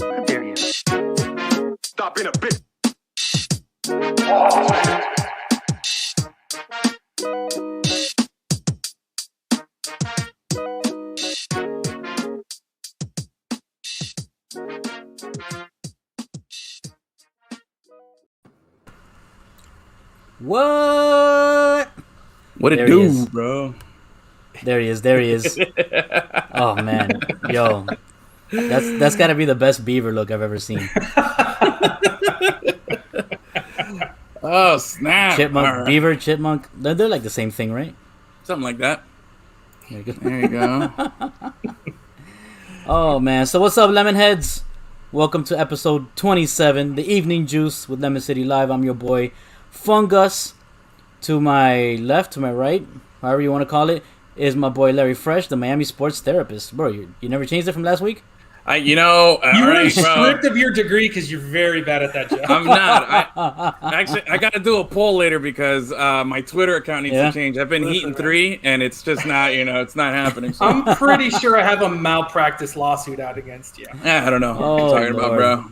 There he is. Stop being a bitch. What it do, bro? There he is. Oh man, yo, that's got to be the best beaver look I've ever seen. Oh snap! Chipmunk, right. Beaver, chipmunk. They're like the same thing, right? Something like that. There you go. There you go. Oh man, so what's up, Lemonheads? Welcome to episode 27, the Evening Juice with Lemon City Live. I'm your boy Fungus. To my left, to my right, however you want to call it, is my boy Larry Fresh, the Miami sports therapist. Bro, you never changed it from last week? You were stripped of your degree because you're very bad at that job. I'm not. I got to do a poll later because my Twitter account needs to change. I've been Heaton 3, and it's just not, it's not happening. So. I'm pretty sure I have a malpractice lawsuit out against you. I don't know what you're talking about, bro.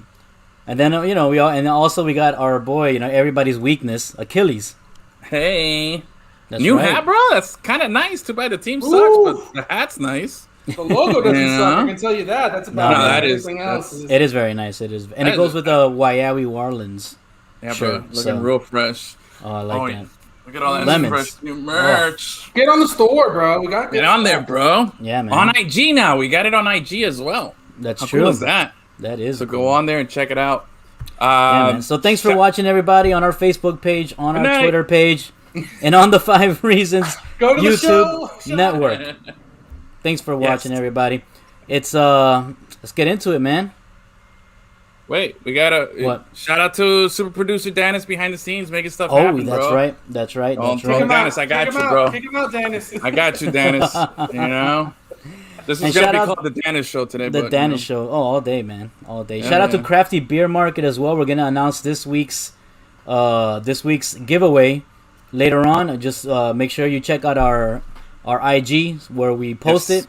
And then, we got our boy, everybody's weakness, Achilles. Hey. That's New right. hat, bro? That's kind of nice. Too bad the team sucks, but the hat's nice. The logo doesn't suck, I can tell you that. That's about everything else. It is very nice. It is. And it goes with the Wayawi Warlands. Yeah, bro. Looking real fresh. Oh, I like that. Look at all that Lemons. fresh new merch. Oh. Get on the store, bro. We got Get on there, bro. Yeah, man. On IG now. We got it on IG as well. That's How true. cool is that? That is. So cool. go on there and check it out. Yeah, man. So thanks for watching, everybody, on our Facebook page, on our Twitter page, and on the 5 Reasons YouTube network. Thanks for watching, everybody. It's let's get into it, man. Wait, we gotta shout out to super producer Dennis behind the scenes making stuff happen, bro. That's right. Dennis, I got you, bro. Kick him out, Dennis. I got you, Dennis. This is gonna be called the Dennis Show today. The Dennis Show. Oh, all day, man, all day. Shout out to Crafty Beer Market as well. We're gonna announce this week's giveaway later on. Just make sure you check out our IG where we post it.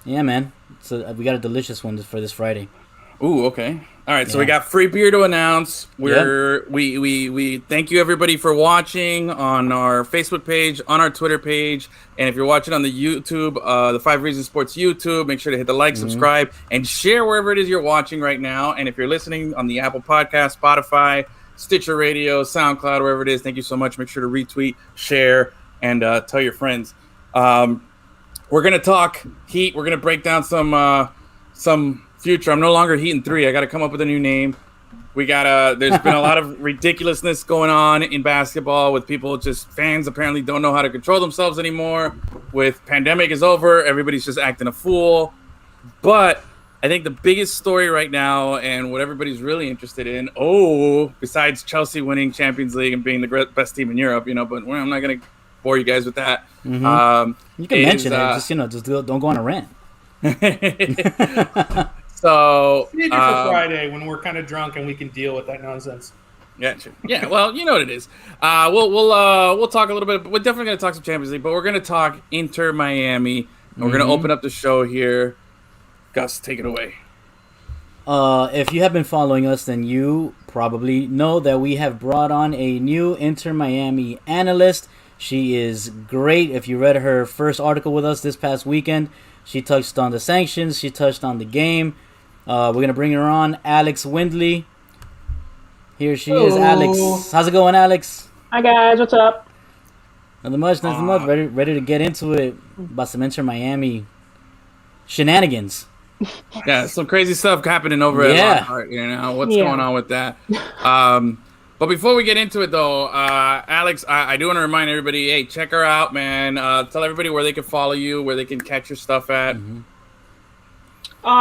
Yeah, man. So we got a delicious one for this Friday. Ooh, okay. All right, so we got free beer to announce. We thank you everybody for watching on our Facebook page, on our Twitter page, and if you're watching on the YouTube, the 5 Reasons Sports YouTube, make sure to hit the like, subscribe, and share wherever it is you're watching right now. And if you're listening on the Apple Podcast, Spotify, Stitcher Radio, SoundCloud, wherever it is, thank you so much. Make sure to retweet, share, and tell your friends. We're gonna talk Heat. We're gonna break down some future. I'm no longer Heaton 3. I got to come up with a new name. There's been a lot of ridiculousness going on in basketball with people, fans apparently don't know how to control themselves anymore. With pandemic is over, everybody's just acting a fool. But I think the biggest story right now and what everybody's really interested in, besides Chelsea winning Champions League and being the best team in Europe, but I'm not going to bore you guys with that. Mm-hmm. You can mention it, just don't go on a rant. So save it for Friday when we're kind of drunk and we can deal with that nonsense. Yeah, sure. Yeah. Well, you know what it is. We'll talk a little bit. We're definitely going to talk some Champions League, but we're going to talk Inter Miami, and we're going to open up the show here. Gus, take it away. If you have been following us, then you probably know that we have brought on a new Inter Miami analyst. She is great. If you read her first article with us this past weekend, she touched on the sanctions. She touched on the game. We're going to bring her on, Alex Windley. Here she is, Alex. How's it going, Alex? Hi, guys. What's up? Nothing much. Ready to get into it about some Inter Miami shenanigans. Yeah, some crazy stuff happening over at Lockhart. What's going on with that? But before we get into it, though, Alex, I do want to remind everybody, hey, check her out, man. Tell everybody where they can follow you, where they can catch your stuff at. Mm-hmm.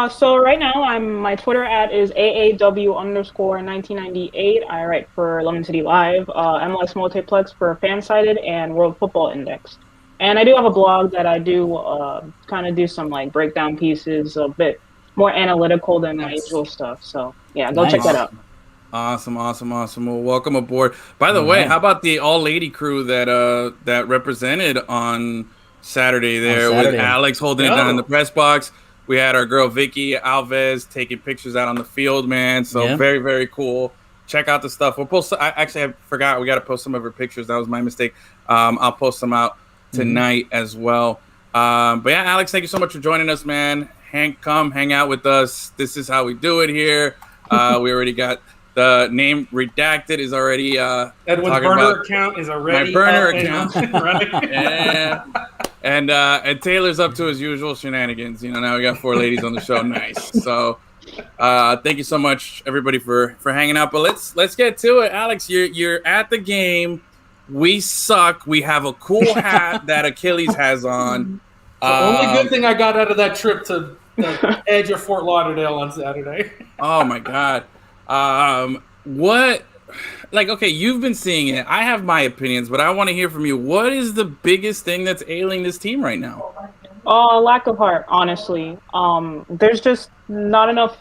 So right now, my Twitter @ is AAW_1998. I write for Lemon City Live, MLS Multiplex for Fansided, and World Football Index. And I do have a blog that I do kind of do some breakdown pieces, a bit more analytical than my usual stuff. So yeah, go check that out. Awesome. Well, welcome aboard. By the way, how about the all-lady crew that represented on Saturday with Alex holding it down in the press box? We had our girl Vicky Alves taking pictures out on the field, man. So very, very cool. Check out the stuff. We'll post. I forgot. We got to post some of her pictures. That was my mistake. I'll post them out tonight as well. But yeah, Alex, thank you so much for joining us, man. Come hang out with us. This is how we do it here. We already got the name redacted. Is already Edwin's burner account is already my burner account. Right? Yeah. And Taylor's up to his usual shenanigans. Now we got 4 ladies on the show. Nice. So thank you so much, everybody, for hanging out. But let's get to it. Alex, you're at the game. We suck. We have a cool hat that Achilles has on. The only good thing I got out of that trip to the edge of Fort Lauderdale on Saturday. Oh my God. Okay, you've been seeing it. I have my opinions, but I want to hear from you. What is the biggest thing that's ailing this team right now? Lack of heart, honestly. There's just not enough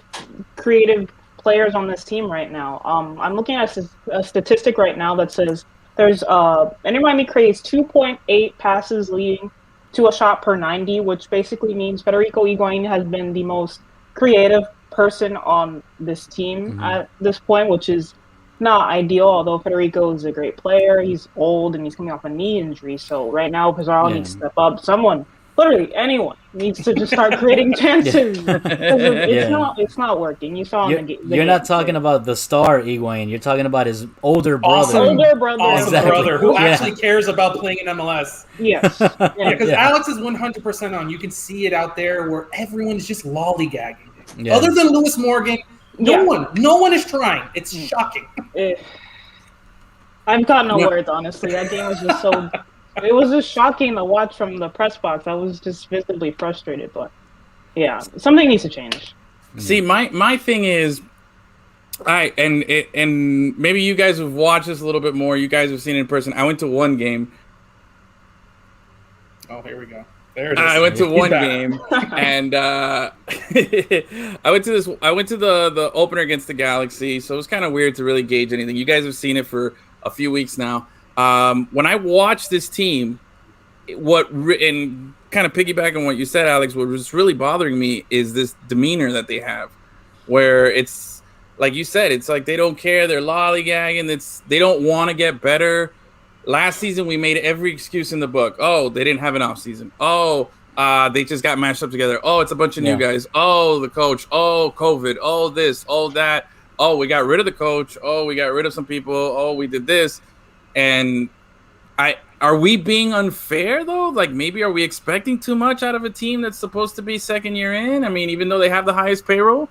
creative players on this team right now. I'm looking at a statistic right now that says there's Inter Miami creates 2.8 passes leading to a shot per 90, which basically means Federico Higuain has been the most creative person on this team at this point, which is not ideal, although Federico is a great player. He's old and he's coming off a knee injury. So right now, Pizarro needs to step up. Someone, literally anyone, needs to just start creating chances. It's not working. You saw him. You're not talking about the star Higuain. You're talking about his older brother. Older brother. Awesome brother who actually cares about playing in MLS. Yes. Because Alex is 100% on. You can see it out there where everyone's just lollygagging. Yeah. Other than Lewis Morgan, no one is trying. It's shocking. I've got no words, honestly. That game was just so. It was just shocking to watch from the press box. I was just visibly frustrated, but yeah, something needs to change. See, my thing is, and maybe you guys have watched this a little bit more. You guys have seen it in person. I went to one game. Oh, here we go. There it is. I went to one game, and I went to the opener against the Galaxy. So it was kind of weird to really gauge anything. You guys have seen it for a few weeks now. When I watch this team, and kind of piggyback on what you said, Alex, what was really bothering me is this demeanor that they have, where it's like you said, it's like they don't care, they're lollygagging, they don't want to get better. Last season, we made every excuse in the book. Oh, they didn't have an off season. Oh, they just got mashed up together. Oh, it's a bunch of new guys. Oh, the coach. Oh, COVID. Oh, this. Oh, that. Oh, we got rid of the coach. Oh, we got rid of some people. Oh, we did this. And are we being unfair, though? Like, maybe are we expecting too much out of a team that's supposed to be second year in? I mean, even though they have the highest payroll?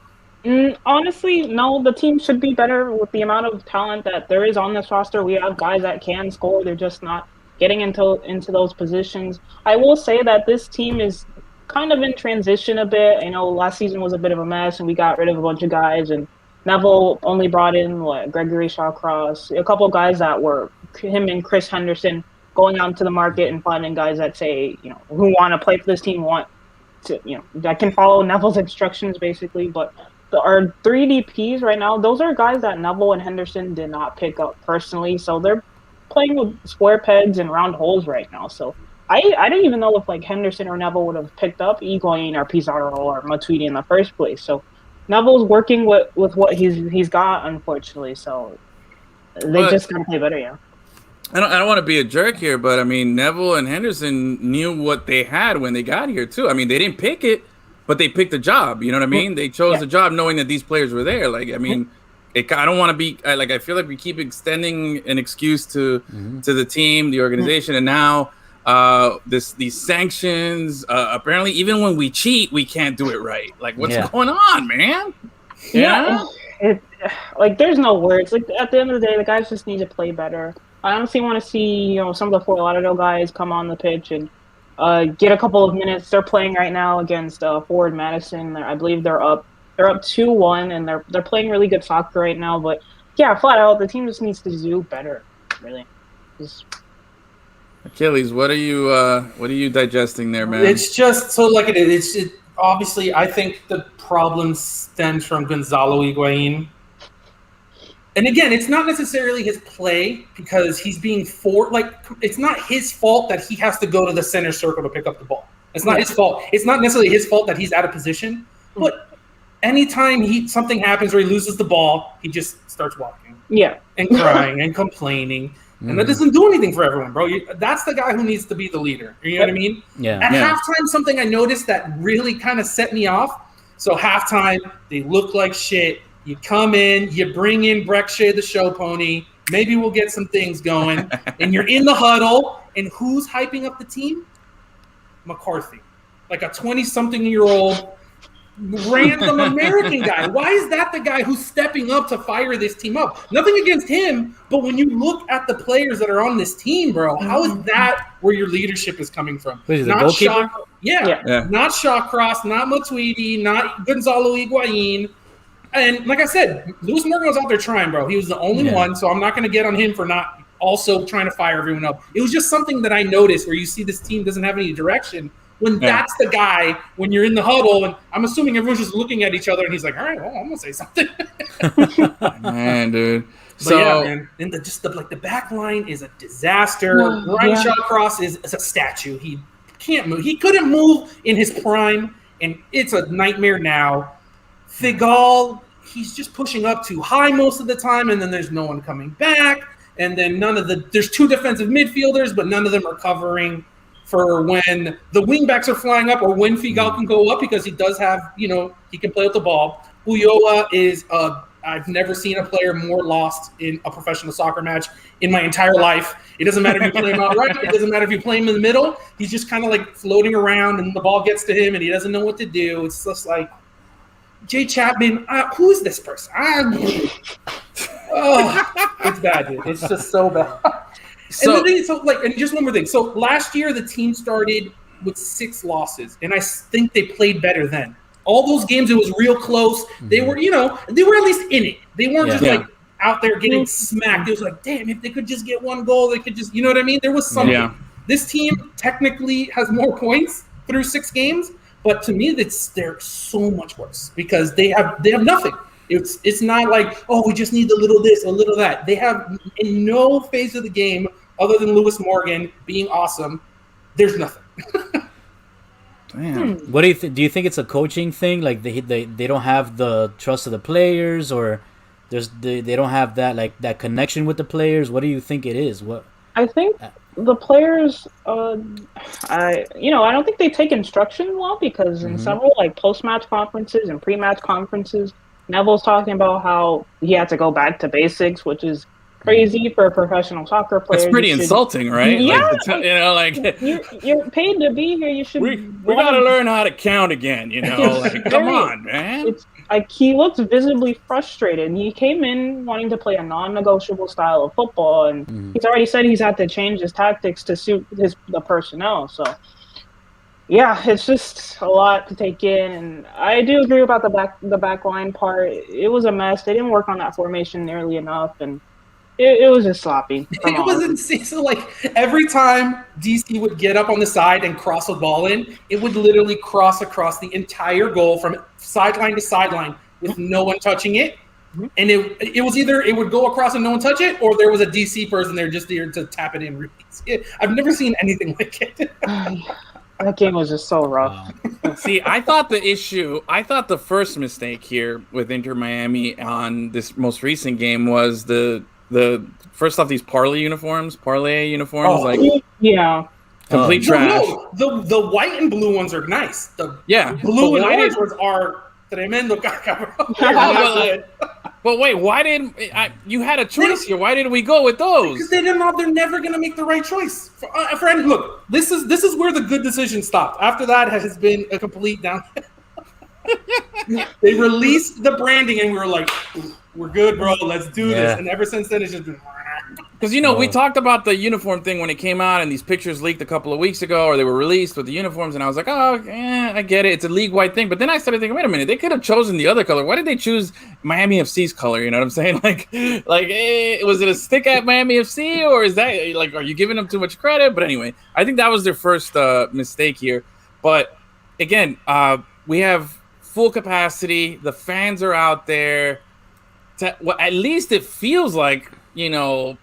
Honestly, no. The team should be better with the amount of talent that there is on this roster. We have guys that can score. They're just not getting into those positions. I will say that this team is kind of in transition a bit. Last season was a bit of a mess, and we got rid of a bunch of guys. And Neville only brought in Gregory Shawcross, a couple of guys that were him and Chris Henderson going out into the market and finding guys that say, who want to play for this team, want to, that can follow Neville's instructions basically, but. Our 3 DPs right now, those are guys that Neville and Henderson did not pick up personally, so they're playing with square pegs and round holes right now. So I didn't even know if Henderson or Neville would have picked up Higuain or Pizarro or Matuidi in the first place. So Neville's working with what he's got, unfortunately. So they just gotta play better, yeah. I don't want to be a jerk here, but I mean Neville and Henderson knew what they had when they got here too. I mean they didn't pick it. But they picked a job, you know what I mean? They chose the job knowing that these players were there. I don't want to be I feel like we keep extending an excuse to the team, the organization, and now these sanctions. Apparently, even when we cheat, we can't do it right. What's going on, man? Yeah. There's no words. At the end of the day, the guys just need to play better. I honestly want to see some of the Fort Lauderdale guys come on the pitch and. Get a couple of minutes. They're playing right now against Forward Madison. I believe they're up 2-1, and they're playing really good soccer right now. But yeah, flat out, the team just needs to do better. Really. Achilles, what are you digesting there, man? It's just so it is. Obviously, I think the problem stems from Gonzalo Higuain. And again, it's not necessarily his play because he's being it's not his fault that he has to go to the center circle to pick up the ball. It's not his fault. It's not necessarily his fault that he's out of position, but anytime something happens where he loses the ball, he just starts walking. Yeah. And crying and complaining. And that doesn't do anything for everyone, bro. That's the guy who needs to be the leader. You know what I mean? Yeah. At halftime, something I noticed that really kind of set me off. So halftime, they look like shit. You come in, you bring in Breck Shea, the show pony. Maybe we'll get some things going. And you're in the huddle. And who's hyping up the team? McCarthy. Like a 20-something-year-old random American guy. Why is that the guy who's stepping up to fire this team up? Nothing against him, but when you look at the players that are on this team, bro, how is that where your leadership is coming from? Wait, is it not Shaw, not Shawcross, not Matuidi, not Gonzalo Higuain. And like I said, Lewis Morgan was out there trying, bro. He was the only one, so I'm not going to get on him for not also trying to fire everyone up. It was just something that I noticed where you see this team doesn't have any direction. When that's the guy, when you're in the huddle, and I'm assuming everyone's just looking at each other, and he's like, all right, well, I'm going to say something. Man, dude. So, man. And the back line is a disaster. Ryan Shawcross is a statue. He can't move. He couldn't move in his prime, and it's a nightmare now. Figal, he's just pushing up too high most of the time, and then there's no one coming back. And then there's two defensive midfielders, but none of them are covering for when the wingbacks are flying up or when Figal can go up because he does have, he can play with the ball. Ulloa is, I've never seen a player more lost in a professional soccer match in my entire life. It doesn't matter if you play him out right. It doesn't matter if you play him in the middle. He's just kind of like floating around and the ball gets to him and he doesn't know what to do. It's just like, Jay Chapman, who is this person? It's bad, dude. It's just so bad. And just one more thing. So last year, the team started with 6 losses, and I think they played better then. All those games, it was real close. They were, they were at least in it. They weren't just like out there getting smacked. It was like, damn, if they could just get one goal, they could just, you know what I mean? There was something. Yeah. This team technically has more points through 6 games, but to me, they're so much worse because they have nothing. It's not like, we just need a little this, a little that. They have in no phase of the game other than Lewis Morgan being awesome. There's nothing. Damn. What do you do? You think it's a coaching thing? Like they don't have the trust of the players, or they don't have that connection with the players? What do you think it is? What I think the players, I don't think they take instruction well because in several post-match conferences and pre-match conferences, Neville's talking about how he had to go back to basics, which is crazy for a professional soccer player. That's pretty insulting, right? Yeah. You're paid to be here. You should. We got to learn how to count again. Come on, man. It's like he looks visibly frustrated. He came in wanting to play a non-negotiable style of football, and he's already said he's had to change his tactics to suit the personnel. So. Yeah, it's just a lot to take in, and I do agree about the back line part. It was a mess. They didn't work on that formation nearly enough, and it was just sloppy. It was insane. So, every time DC would get up on the side and cross a ball in, it would literally cross across the entire goal from sideline to sideline with no one touching it. And it was either it would go across and no one touch it, or there was a DC person there just there to tap it in. I've never seen anything like it. That game was just so rough. See, I thought the first mistake here with Inter Miami on this most recent game was the first off these parlay uniforms. Complete trash. No, the white and blue ones are nice. The blue and orange ones are tremendo caca. But wait, why didn't you had a choice here? Why didn't we go with those? Because they didn't know they're never going to make the right choice. Friend, look, this is where the good decision stopped. After that has been a complete downhill. They released the branding and we were like, we're good, bro. Let's do this. And ever since then, it's just been. Because we talked about the uniform thing when it came out, and these pictures leaked a couple of weeks ago, or they were released with the uniforms, and I was like, I get it. It's a league-wide thing. But then I started thinking, wait a minute, they could have chosen the other color. Why did they choose Miami FC's color? You know what I'm saying? Was it a stick at Miami FC, or is that are you giving them too much credit? But anyway, I think that was their first mistake here. But again, we have full capacity. The fans are out there. At least it feels like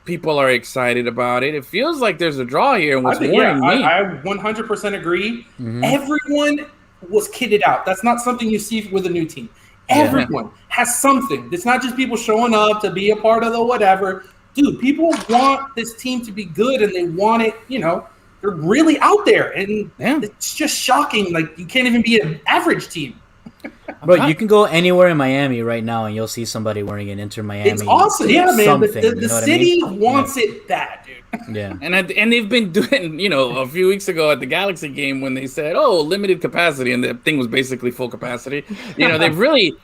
people are excited about it. It feels like there's a draw here, and what's worrying me. I 100% agree. Mm-hmm. Everyone was kitted out. That's not something you see with a new team. Everyone has something. It's not just people showing up to be a part of the whatever. Dude, people want this team to be good, and they want it, they're really out there. And it's just shocking. Like, you can't even be an average team. Bro, you can go anywhere in Miami right now, and you'll see somebody wearing an Inter Miami. It's awesome. Yeah, man. The city wants it bad, dude. Yeah. And they've been doing, a few weeks ago at the Galaxy game when they said, limited capacity, and the thing was basically full capacity. They're really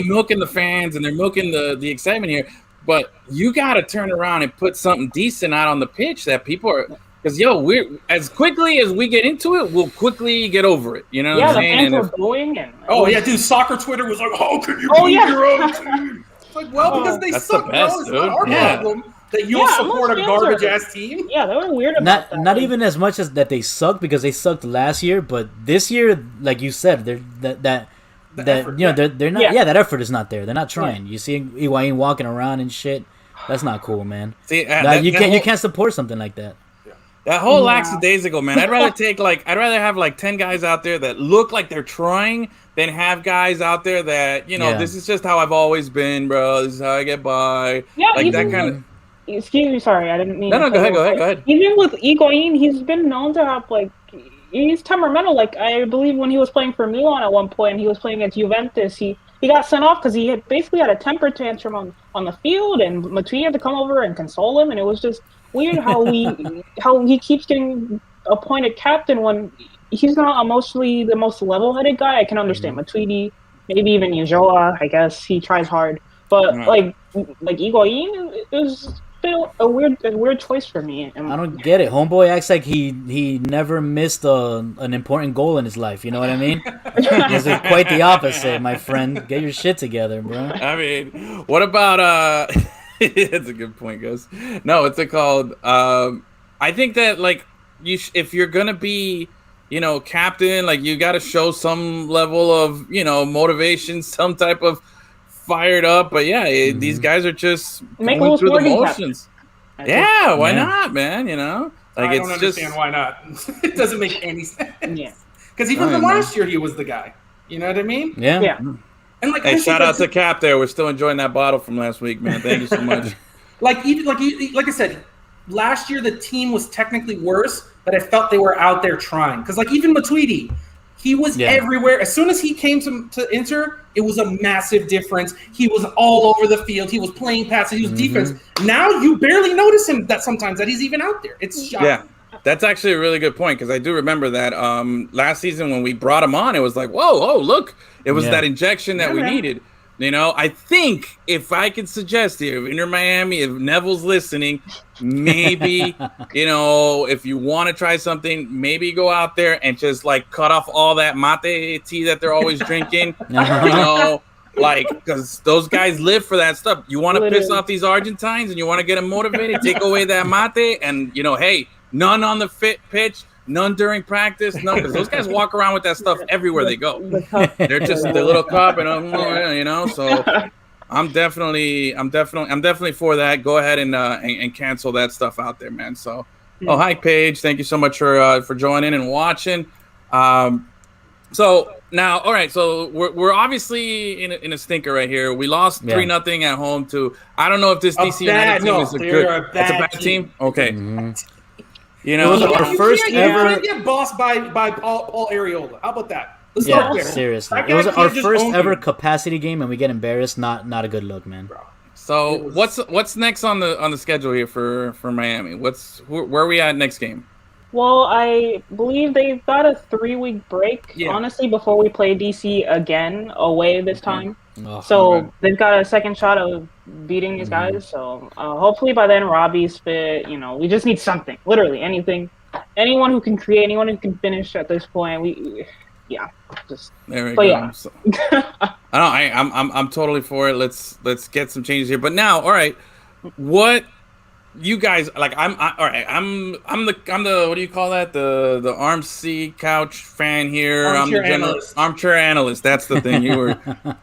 milking the fans, and they're milking the excitement here. But you got to turn around and put something decent out on the pitch that people are. Because, we're as quickly as we get into it, we'll quickly get over it. You know what I'm saying? Yeah, the fans were booing. Dude, soccer Twitter was like, how can you beat your own team? It's like, because they suck, bro. It's not our problem that you'll support a garbage-ass team. Yeah, they were weird about that. Not even as much as that they suck, because they sucked last year, but this year, like you said, they're that effort is not there. They're not trying. You see Higuain walking around and shit. That's not cool, man. See, you can't support something like that. That whole lackadaisical, man. I'd rather have 10 guys out there that look like they're trying than have guys out there that, this is just how I've always been, bro. This is how I get by. Yeah, like that kind of. Excuse me, sorry, I didn't mean. No, go ahead. Even with Higuain, he's been known to have he's temperamental. Like, I believe when he was playing for Milan at one point, he was playing against Juventus. He got sent off because he had basically had a temper tantrum on the field, and Matuidi had to come over and console him, and it was just weird how he keeps getting appointed captain when he's not emotionally the most level-headed guy. I can understand Matuidi, maybe even Ulloa. I guess he tries hard, but like Higuain, it was a weird choice for me. I don't get it. Homeboy acts like he never missed an important goal in his life. You know what I mean? It's quite the opposite, my friend. Get your shit together, bro. I mean, what about It's a good point, Gus. No, what's it called? I think that if you're gonna be, captain, you got to show some level of, motivation, some type of fired up. But these guys are just going through the motions. Yeah, why not, man? I don't understand why not. It doesn't make any sense. Yeah, because even from last year he was the guy. You know what I mean? Yeah. And hey, shout out to Cap there. We're still enjoying that bottle from last week, man. Thank you so much. like I said, last year the team was technically worse, but I felt they were out there trying. Because even Matuidi, he was everywhere. As soon as he came to Inter, it was a massive difference. He was all over the field. He was playing passes. He was defense. Now you barely notice him that he's even out there. It's shocking. Yeah. That's actually a really good point, because I do remember that last season when we brought him on, it was like, whoa, look. It was that injection that we needed. I think if I could suggest here, if Inter Miami, if Neville's listening, maybe, if you want to try something, maybe go out there and just cut off all that mate tea that they're always drinking, because those guys live for that stuff. You want to piss off these Argentines and you want to get them motivated, take away that mate, and, hey, none on the pitch. None during practice, none, because those guys walk around with that stuff everywhere they go. They're just the little cup, and So I'm definitely for that. Go ahead and cancel that stuff out there, man. So, hi Paige, thank you so much for joining and watching. So now, all right, so we're obviously in a stinker right here. We lost 3-0 at home to. I don't know if this DC United team is a bad team. Okay. Mm-hmm. It was our first ever. You can't get bossed by Paul Areola. How about that? Let's start there. Seriously, it was our first ever capacity game, and we get embarrassed. Not a good look, man. So what's next on the schedule here for Miami? Where are we at next game? Well, I believe they've got a 3-week break, honestly, before we play DC again away this time. They've got a second shot of beating these guys. So hopefully by then Robbie's fit. We just need something, literally anything. Anyone who can create, anyone who can finish at this point. There we go. Yeah. So, I'm totally for it. Let's get some changes here. But now, all right, what you guys like all right. I'm the what do you call that? The arm seat couch fan here. Armchair I'm the general analyst. armchair analyst. That's the thing.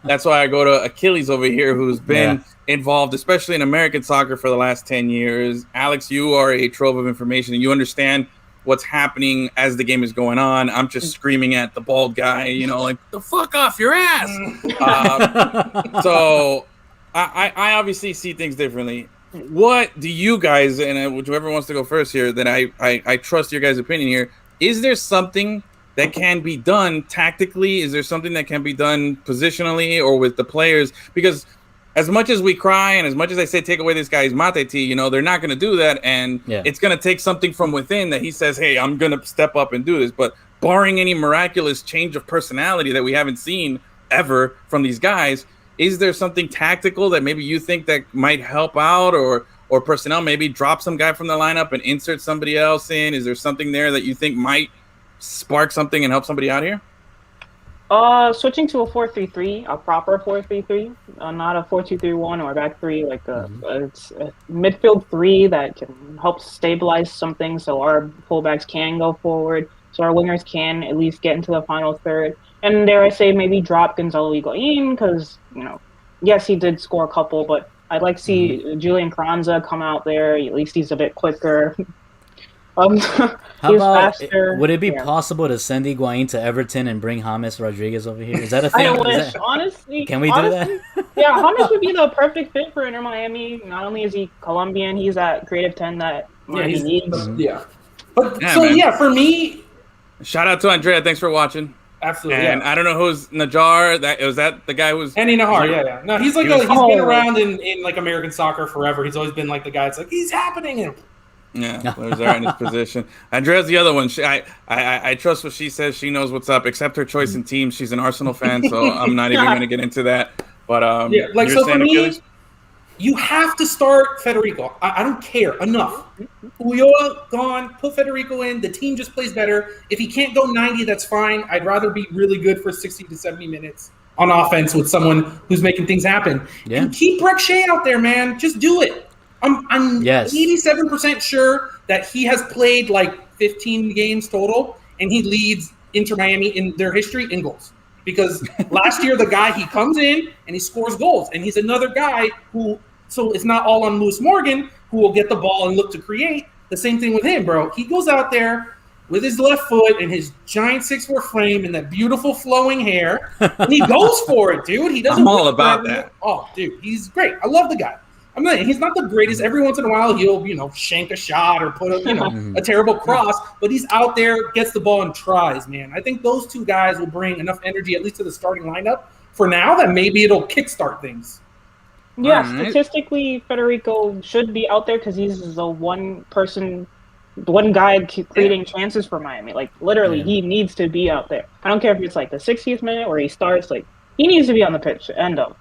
That's why I go to Achilles over here, who's been involved, especially in American soccer for the last 10 years. Alex, you are a trove of information, and you understand what's happening as the game is going on. I'm just screaming at the bald guy, like the fuck off your ass. So I obviously see things differently. What do you guys, and whoever wants to go first here, that I trust your guys' opinion here. Is there something that can be done tactically? Is there something that can be done positionally or with the players? Because as much as we cry and as much as I say take away this guy's mate tea, they're not going to do that. And it's going to take something from within that he says, hey, I'm going to step up and do this. But barring any miraculous change of personality that we haven't seen ever from these guys, is there something tactical that maybe you think that might help out, or personnel, maybe drop some guy from the lineup and insert somebody else in? Is there something there that you think might spark something and help somebody out here? Switching to a 4-3-3, a proper 4-3-3, not a 4-2-3-1 or a back three, like it's a midfield three that can help stabilize something so our fullbacks can go forward, so our wingers can at least get into the final third. And dare I say, maybe drop Gonzalo Higuain because, yes, he did score a couple, but I'd like to see Julian Carranza come out there. At least he's a bit quicker. How about, faster. Would it be possible to send Higuain to Everton and bring James Rodriguez over here? Is that a thing? I wish, honestly. Can we do that? Yeah, James would be the perfect fit for Inter Miami. Not only is he Colombian, he's that creative 10 that he needs. Yeah. But for me, shout out to Andrea. Thanks for watching. Absolutely. And I don't know who's Najar. Was that the guy who was Andy Najar? Yeah. No, he's like he's been around in like American soccer forever. He's always been like the guy. It's like he's happening. Yeah, players are in his position. Andrea's the other one. I trust what she says. She knows what's up. Except her choice in team. She's an Arsenal fan, so I'm not even going to get into that. But so for me, you have to start Federico. I don't care. Enough. Ulloa gone. Put Federico in. The team just plays better. If he can't go 90, that's fine. I'd rather be really good for 60 to 70 minutes on offense with someone who's making things happen. Yeah. And keep Breck Shea out there, man. Just do it. I'm 87% sure that he has played like 15 games total, and he leads Inter Miami in their history in goals. Because last year, the guy, he comes in and he scores goals. And he's another guy who, so it's not all on Lewis Morgan, who will get the ball and look to create. The same thing with him, bro. He goes out there with his left foot and his giant 6'4" frame and that beautiful flowing hair. And he goes for it, dude. He doesn't. I'm all about that. Oh, dude, he's great. I love the guy. He's not the greatest. Every once in a while, he'll, shank a shot or put a terrible cross, but he's out there, gets the ball and tries, man. I think those two guys will bring enough energy, at least to the starting lineup for now, that maybe it'll kickstart things. Yeah, statistically, Federico should be out there because he's the one guy creating chances for Miami. Like, literally, he needs to be out there. I don't care if it's like the 60th minute or he starts. Like, he needs to be on the pitch. End of.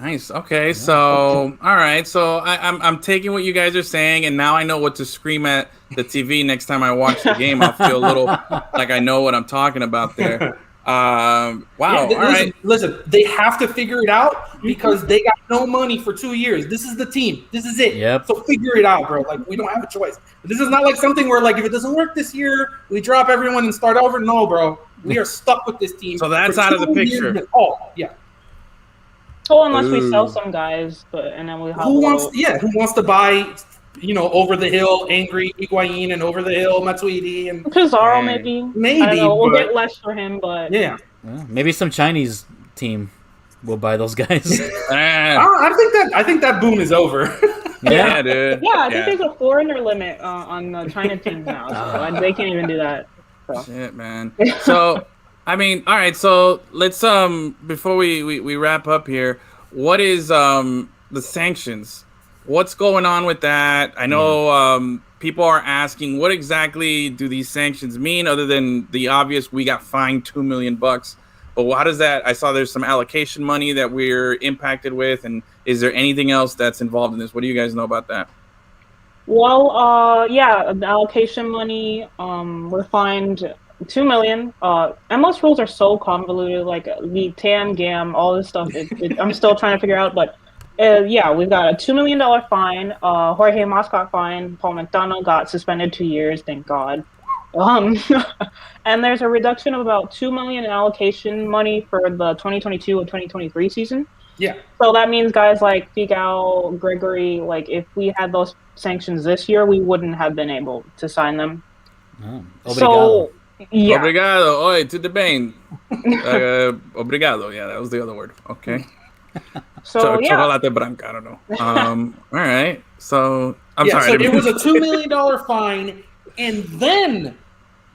Nice. Okay. So, all right. So I'm taking what you guys are saying, and now I know what to scream at the TV next time I watch the game. I'll feel a little like I know what I'm talking about there. Wow. All right. Listen, they have to figure it out because they got no money for 2 years. This is the team. This is it. Yep. So figure it out, bro. Like, we don't have a choice. This is not like something where, like, if it doesn't work this year, we drop everyone and start over. No, bro. We are stuck with this team. So that's out of the picture. Yeah. Oh, unless we sell some guys, and then we have who wants to buy, over the hill, angry Higuain, and over the hill Matuidi and Pizarro, maybe. I don't know. We'll get less for him, but maybe some Chinese team will buy those guys. I think that boom is over. Yeah, dude. Yeah, I think there's a foreigner limit on the China team now, so they can't even do that. So. Shit, man. So. I mean, all right. So let's before we wrap up here, what is the sanctions? What's going on with that? I know people are asking, what exactly do these sanctions mean, other than the obvious? We got fined $2 million, but how does that? I saw there's some allocation money that we're impacted with, and is there anything else that's involved in this? What do you guys know about that? Well, the allocation money. We're fined $2 million. MLS rules are so convoluted, like the TAM, GAM, all this stuff. I'm still trying to figure out, but Yeah, we've got a $2 million fine. Jorge Mascot fine. Paul McDonough got suspended 2 years. Thank God. Um, and there's a reduction of about $2 million in allocation money for the 2022 and 2023 season. Yeah. So that means guys like Figal, Gregory, like if we had those sanctions this year, we wouldn't have been able to sign them. Oh, So yeah. Obrigado. Oi, to the bane. Obrigado. Yeah, that was the other word. Okay. So yeah. Chocolate branca. I don't know. All right. So I'm sorry. So it was a $2 million fine, and then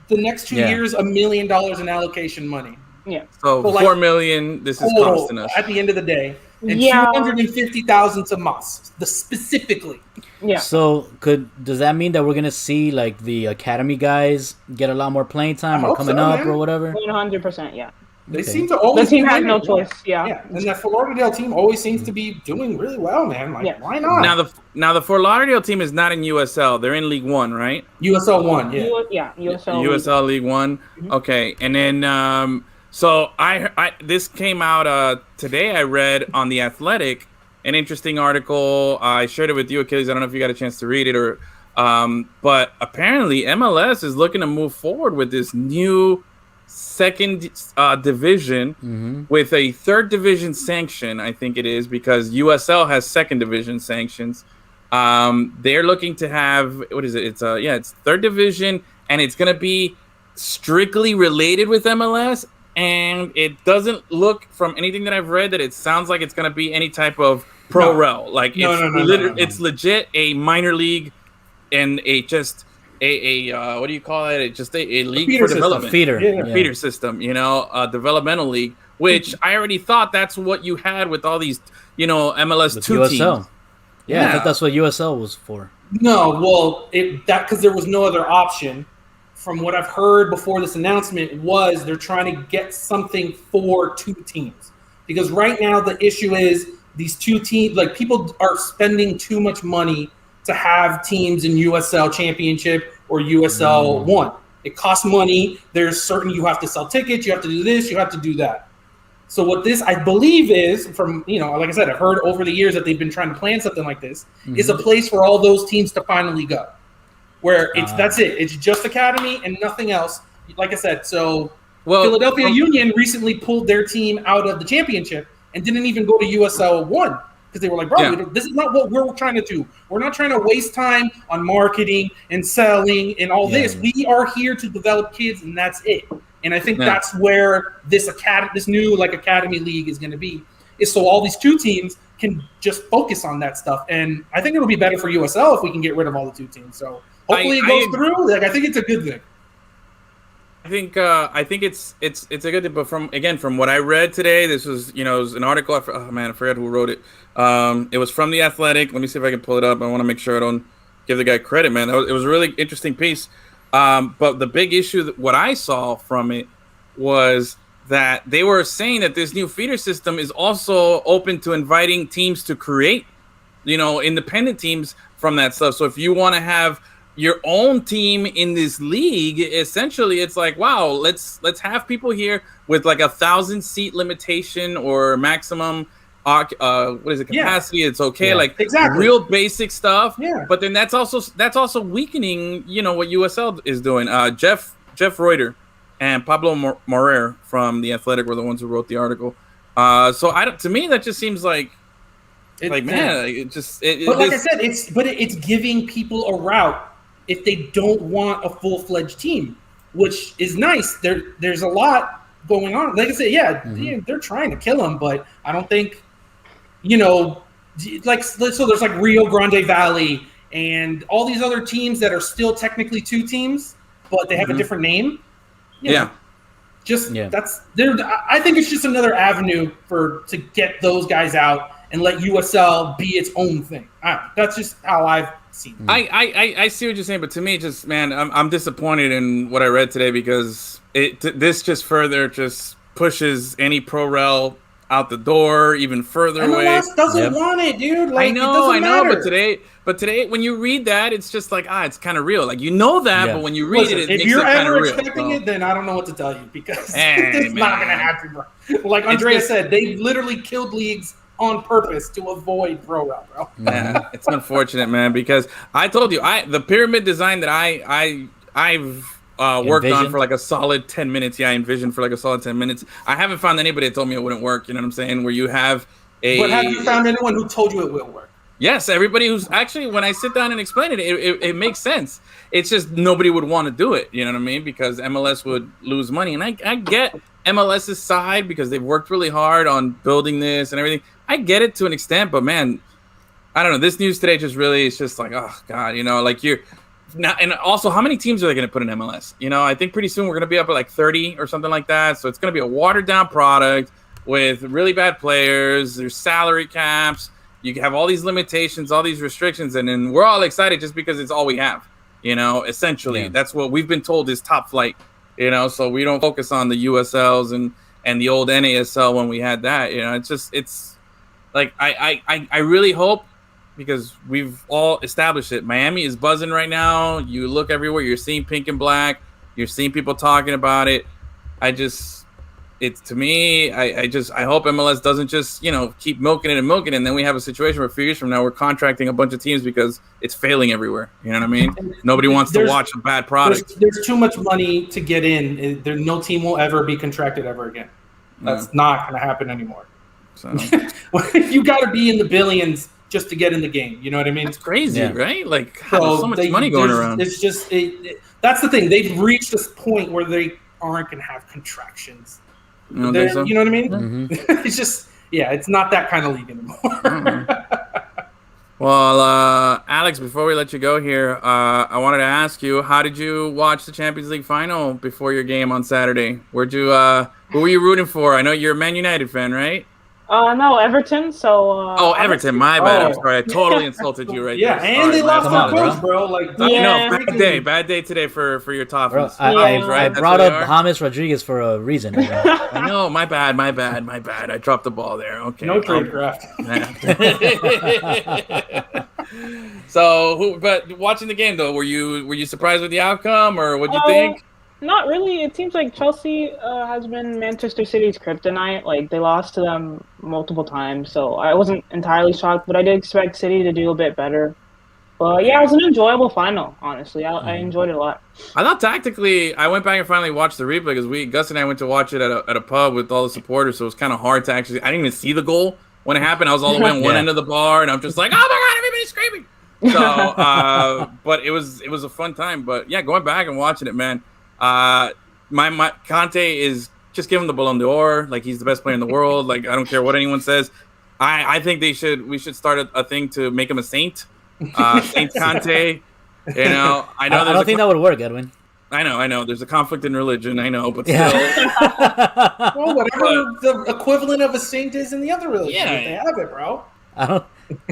the next 2 years, $1 million in allocation money. Yeah. So like, $4 million. This is costing us at the end of the day, and $250,000 to Moss, specifically. Yeah. So does that mean that we're gonna see like the academy guys get a lot more playing time or coming up or whatever? 100%. Yeah. They seem to always. The team has no choice. Yeah. And that Fort Lauderdale team always seems to be doing really well, man. Like, why not? Now the Fort Lauderdale team is not in USL. They're in League One, right? USL 1, yeah. USL League One. Mm-hmm. Okay, and then so I this came out today. I read on The Athletic an interesting article. I shared it with you, Achilles. I don't know if you got a chance to read it or, but apparently MLS is looking to move forward with this new second division with a third division sanction. I think it is because USL has second division sanctions. They're looking to have, what is it? It's third division, and it's going to be strictly related with MLS. And it doesn't look from anything that I've read that it sounds like it's going to be any type of pro rel. Like it's legit a minor league and a what do you call it? It's just a league for development. Feeder system, a developmental league, which I already thought that's what you had with all these, MLS with 2 USL teams. Yeah, I thought that's what USL was for. No, well, because there was no other option. From what I've heard before this announcement was they're trying to get something for 2 teams. Because right now the issue is these 2 teams, like people are spending too much money to have teams in USL Championship or USL 1. It costs money. There's certain, you have to sell tickets, you have to do this, you have to do that. So what this, I believe, is from, like I said, I've heard over the years that they've been trying to plan something like this, is a place for all those teams to finally go. Where that's it. It's just academy and nothing else. Like I said, Philadelphia Union recently pulled their team out of the championship and didn't even go to USL 1 because they were like, bro, this is not what we're trying to do. We're not trying to waste time on marketing and selling and all this. We are here to develop kids, and that's it. And I think that's where this new academy league is going to be. Is so all these 2 teams can just focus on that stuff, and I think it'll be better for USL if we can get rid of all the 2 teams. So. Hopefully it goes through. Like I think it's a good thing. I think it's a good thing. But from what I read today, this was it was an article. I forgot who wrote it. It was from The Athletic. Let me see if I can pull it up. I want to make sure I don't give the guy credit, man. It was a really interesting piece. But the big issue, what I saw from it, was that they were saying that this new feeder system is also open to inviting teams to create, independent teams from that stuff. So if you want to have your own team in this league, essentially it's like, wow, let's have people here with like 1,000 seat limitation or maximum capacity. It's okay, real basic stuff. But then that's also weakening what USL is doing. Jeff Reuter and Pablo Morer from The Athletic were the ones who wrote the article. To me that just seems like but like I said, it's giving people a route if they don't want a full-fledged team, which is nice. There's a lot going on. Like I said, they're trying to kill them, but I don't think, so there's like Rio Grande Valley and all these other teams that are still technically 2 teams, but they have a different name. I think it's just another avenue to get those guys out and let USL be its own thing. That's just how I've seen it. I see what you're saying, but to me, just man, I'm disappointed in what I read today because this just further just pushes any pro rel out the door even further away. MLS doesn't want it, dude. Like, I know, but today when you read that, it's just like it's kind of real. Like that, but when you read it if makes you're it kind of ever real. expecting it, then I don't know what to tell you because it's not gonna happen, bro. Like Andrea said, they literally killed leagues on purpose to avoid Pro-Rel, bro. Yeah, it's unfortunate, man, because I told you, the pyramid design that I've worked on for like a solid 10 minutes. Yeah, I envisioned for like a solid 10 minutes. I haven't found anybody that told me it wouldn't work. You know what I'm saying? Where you have But have you found anyone who told you it will work? Yes, everybody who's actually, when I sit down and explain it, it makes sense. It's just nobody would want to do it. You know what I mean? Because MLS would lose money. And I get MLS's side because they've worked really hard on building this and everything. I get it to an extent, but man, I don't know. This news today just really, it's just like, oh God, you know, like you're now. And also, how many teams are they going to put in MLS? You know, I think pretty soon we're going to be up at like 30 or something like that. So it's going to be a watered down product with really bad players. There's salary caps. You have all these limitations, all these restrictions, and then we're all excited just because it's all we have. You know, essentially, that's what we've been told is top flight. You know, so we don't focus on the USLs and the old NASL when we had that. You know, it's like I really hope, because we've all established it. Miami is buzzing right now. You look everywhere, you're seeing pink and black. You're seeing people talking about it. It's to me, I hope MLS doesn't just, you know, keep milking it, and then we have a situation where a few years from now we're contracting a bunch of teams because it's failing everywhere. You know what I mean? Nobody wants to watch a bad product. There's too much money to get in. No team will ever be contracted ever again. That's not going to happen anymore. So you got to be in the billions just to get in the game. You know what I mean? It's crazy, right? Like, there's so much money going around. It's just that's the thing. They've reached this point where they aren't going to have contractions. You know what I mean? Mm-hmm. It's just, it's not that kind of league anymore. Well, Alex, before we let you go here, I wanted to ask you, how did you watch the Champions League final before your game on Saturday? Who were you rooting for? I know you're a Man United fan, right? No, Everton. So. Everton. My bad. I'm sorry. I totally insulted you right there. Yeah, and they lost their coach, bro. Like, bad day today for your Toffees. I brought up James Rodriguez for a reason. I know. My bad. I dropped the ball there. Okay. No trade draft. But watching the game though, were you surprised with the outcome, or what'd you think? Not really. It seems like Chelsea has been Manchester City's kryptonite. Like, they lost to them multiple times, so I wasn't entirely shocked, but I did expect City to do a bit better. But yeah, it was an enjoyable final, honestly. I enjoyed it a lot. I thought tactically, I went back and finally watched the replay because Gus and I went to watch it at a pub with all the supporters, so it was kind of hard to actually. I didn't even see the goal when it happened. I was all the way on one end of the bar, and I'm just like, oh my God, everybody's screaming. So, but it was a fun time. But yeah, going back and watching it, man. My Conte is just give him the Ballon d'Or. Like, he's the best player in the world. Like, I don't care what anyone says. I think we should start a thing to make him a saint. Saint Conte. You know, I don't think that would work, Edwin. I know. There's a conflict in religion. I know, but still. Well, whatever the equivalent of a saint is in the other religion, they have it, bro. I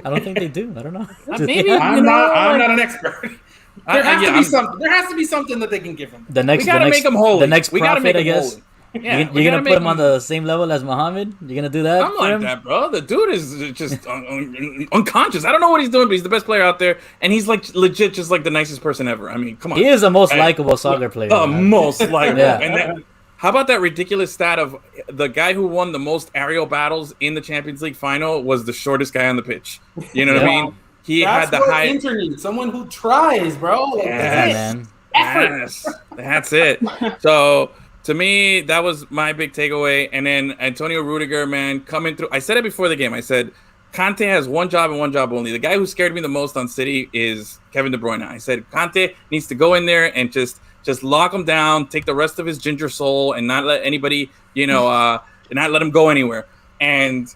don't think they do. I don't know. Maybe I'm not an expert. There has to be something that they can give him. We gotta make him holy. The next prophet, I guess. Holy. Yeah, you're gonna put him on the same level as Muhammad? You're gonna do that? I'm like that, bro. The dude is just unconscious. I don't know what he's doing, but he's the best player out there, and he's like legit, just like the nicest person ever. I mean, come on. He is the most likable soccer player. The most likable. And how about that ridiculous stat of the guy who won the most aerial battles in the Champions League final was the shortest guy on the pitch? You know what I mean? That's had the high internet. Someone who tries, bro. Like, man. That's it. So to me, that was my big takeaway. And then Antonio Rudiger, man, coming through. I said it before the game. I said Conte has one job and one job only. The guy who scared me the most on City is Kevin De Bruyne. I said Conte needs to go in there and just lock him down, take the rest of his ginger soul, and not let anybody, not let him go anywhere. And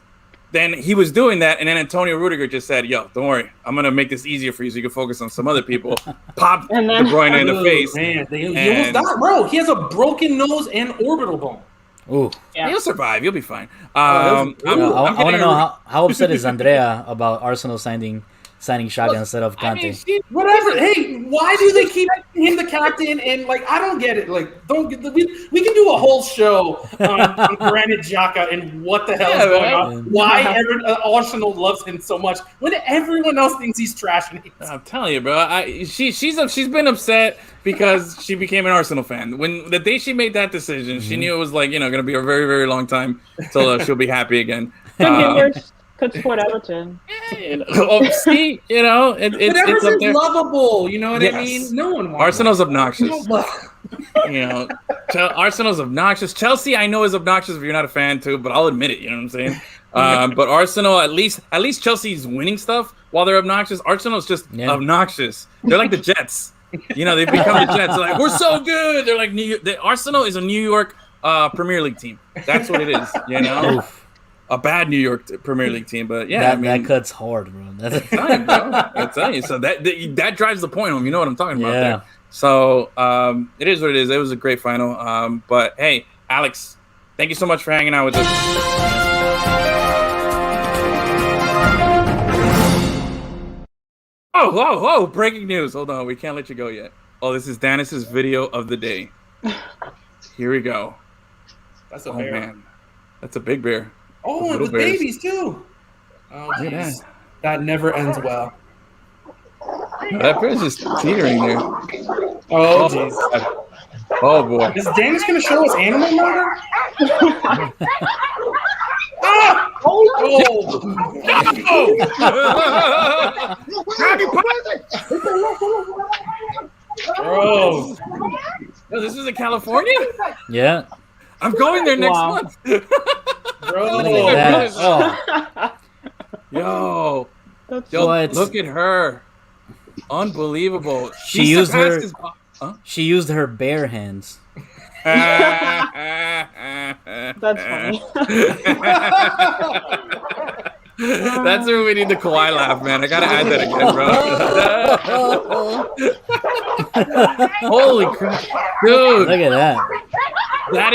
then he was doing that, and then Antonio Rudiger just said, yo, don't worry. I'm going to make this easier for you so you can focus on some other people. Pop De Bruyne in the face. Man, he almost died, bro. He has a broken nose and orbital bone. Ooh. Yeah. He'll survive. You'll be fine. I want to know how upset is Andrea about Arsenal signing Xhaka instead of Conte. I mean, whatever. Hey, why do they keep him the captain? And I don't get it. We can do a whole show on Granit Xhaka and what the hell is going on. Why Arsenal loves him so much when everyone else thinks he's trash. I'm telling you, bro. She's been upset because she became an Arsenal fan. When the day she made that decision, she knew it was going to be a very, very long time till she'll be happy again. Could support Everton. See, But it's up Everton's there. lovable. You know what I mean? No one wants Arsenal's obnoxious. them. Arsenal's obnoxious. Chelsea, I know, is obnoxious if you're not a fan too, but I'll admit it. You know what I'm saying? But Arsenal, at least Chelsea's winning stuff while they're obnoxious. Arsenal's just obnoxious. They're like the Jets. They've become the Jets. They're like, we're so good. They're like Arsenal is a New York Premier League team. That's what it is. A bad New York Premier League team, but that cuts hard, bro. I'm telling you. So that drives the point home. You know what I'm talking about there. So it is what it is. It was a great final. But hey, Alex, thank you so much for hanging out with us. Whoa! Breaking news. Hold on, we can't let you go yet. Oh, this is Dennis's video of the day. Here we go. That's a bear. Man. That's a big bear. Oh, and with babies too. Oh, jeez. That never ends well. That bear's just teetering there. Oh, jeez. Oh, boy. Is Dennis going to show us animal murder? Oh! Bro. Oh, this is in California? Yeah. I'm going there next month. Bro. Look at that. Yo, look at her. Unbelievable. She used her bare hands. That's funny. That's where we need the Kawhi laugh, man. I gotta add that again, bro. Holy crap, dude! Look at that. That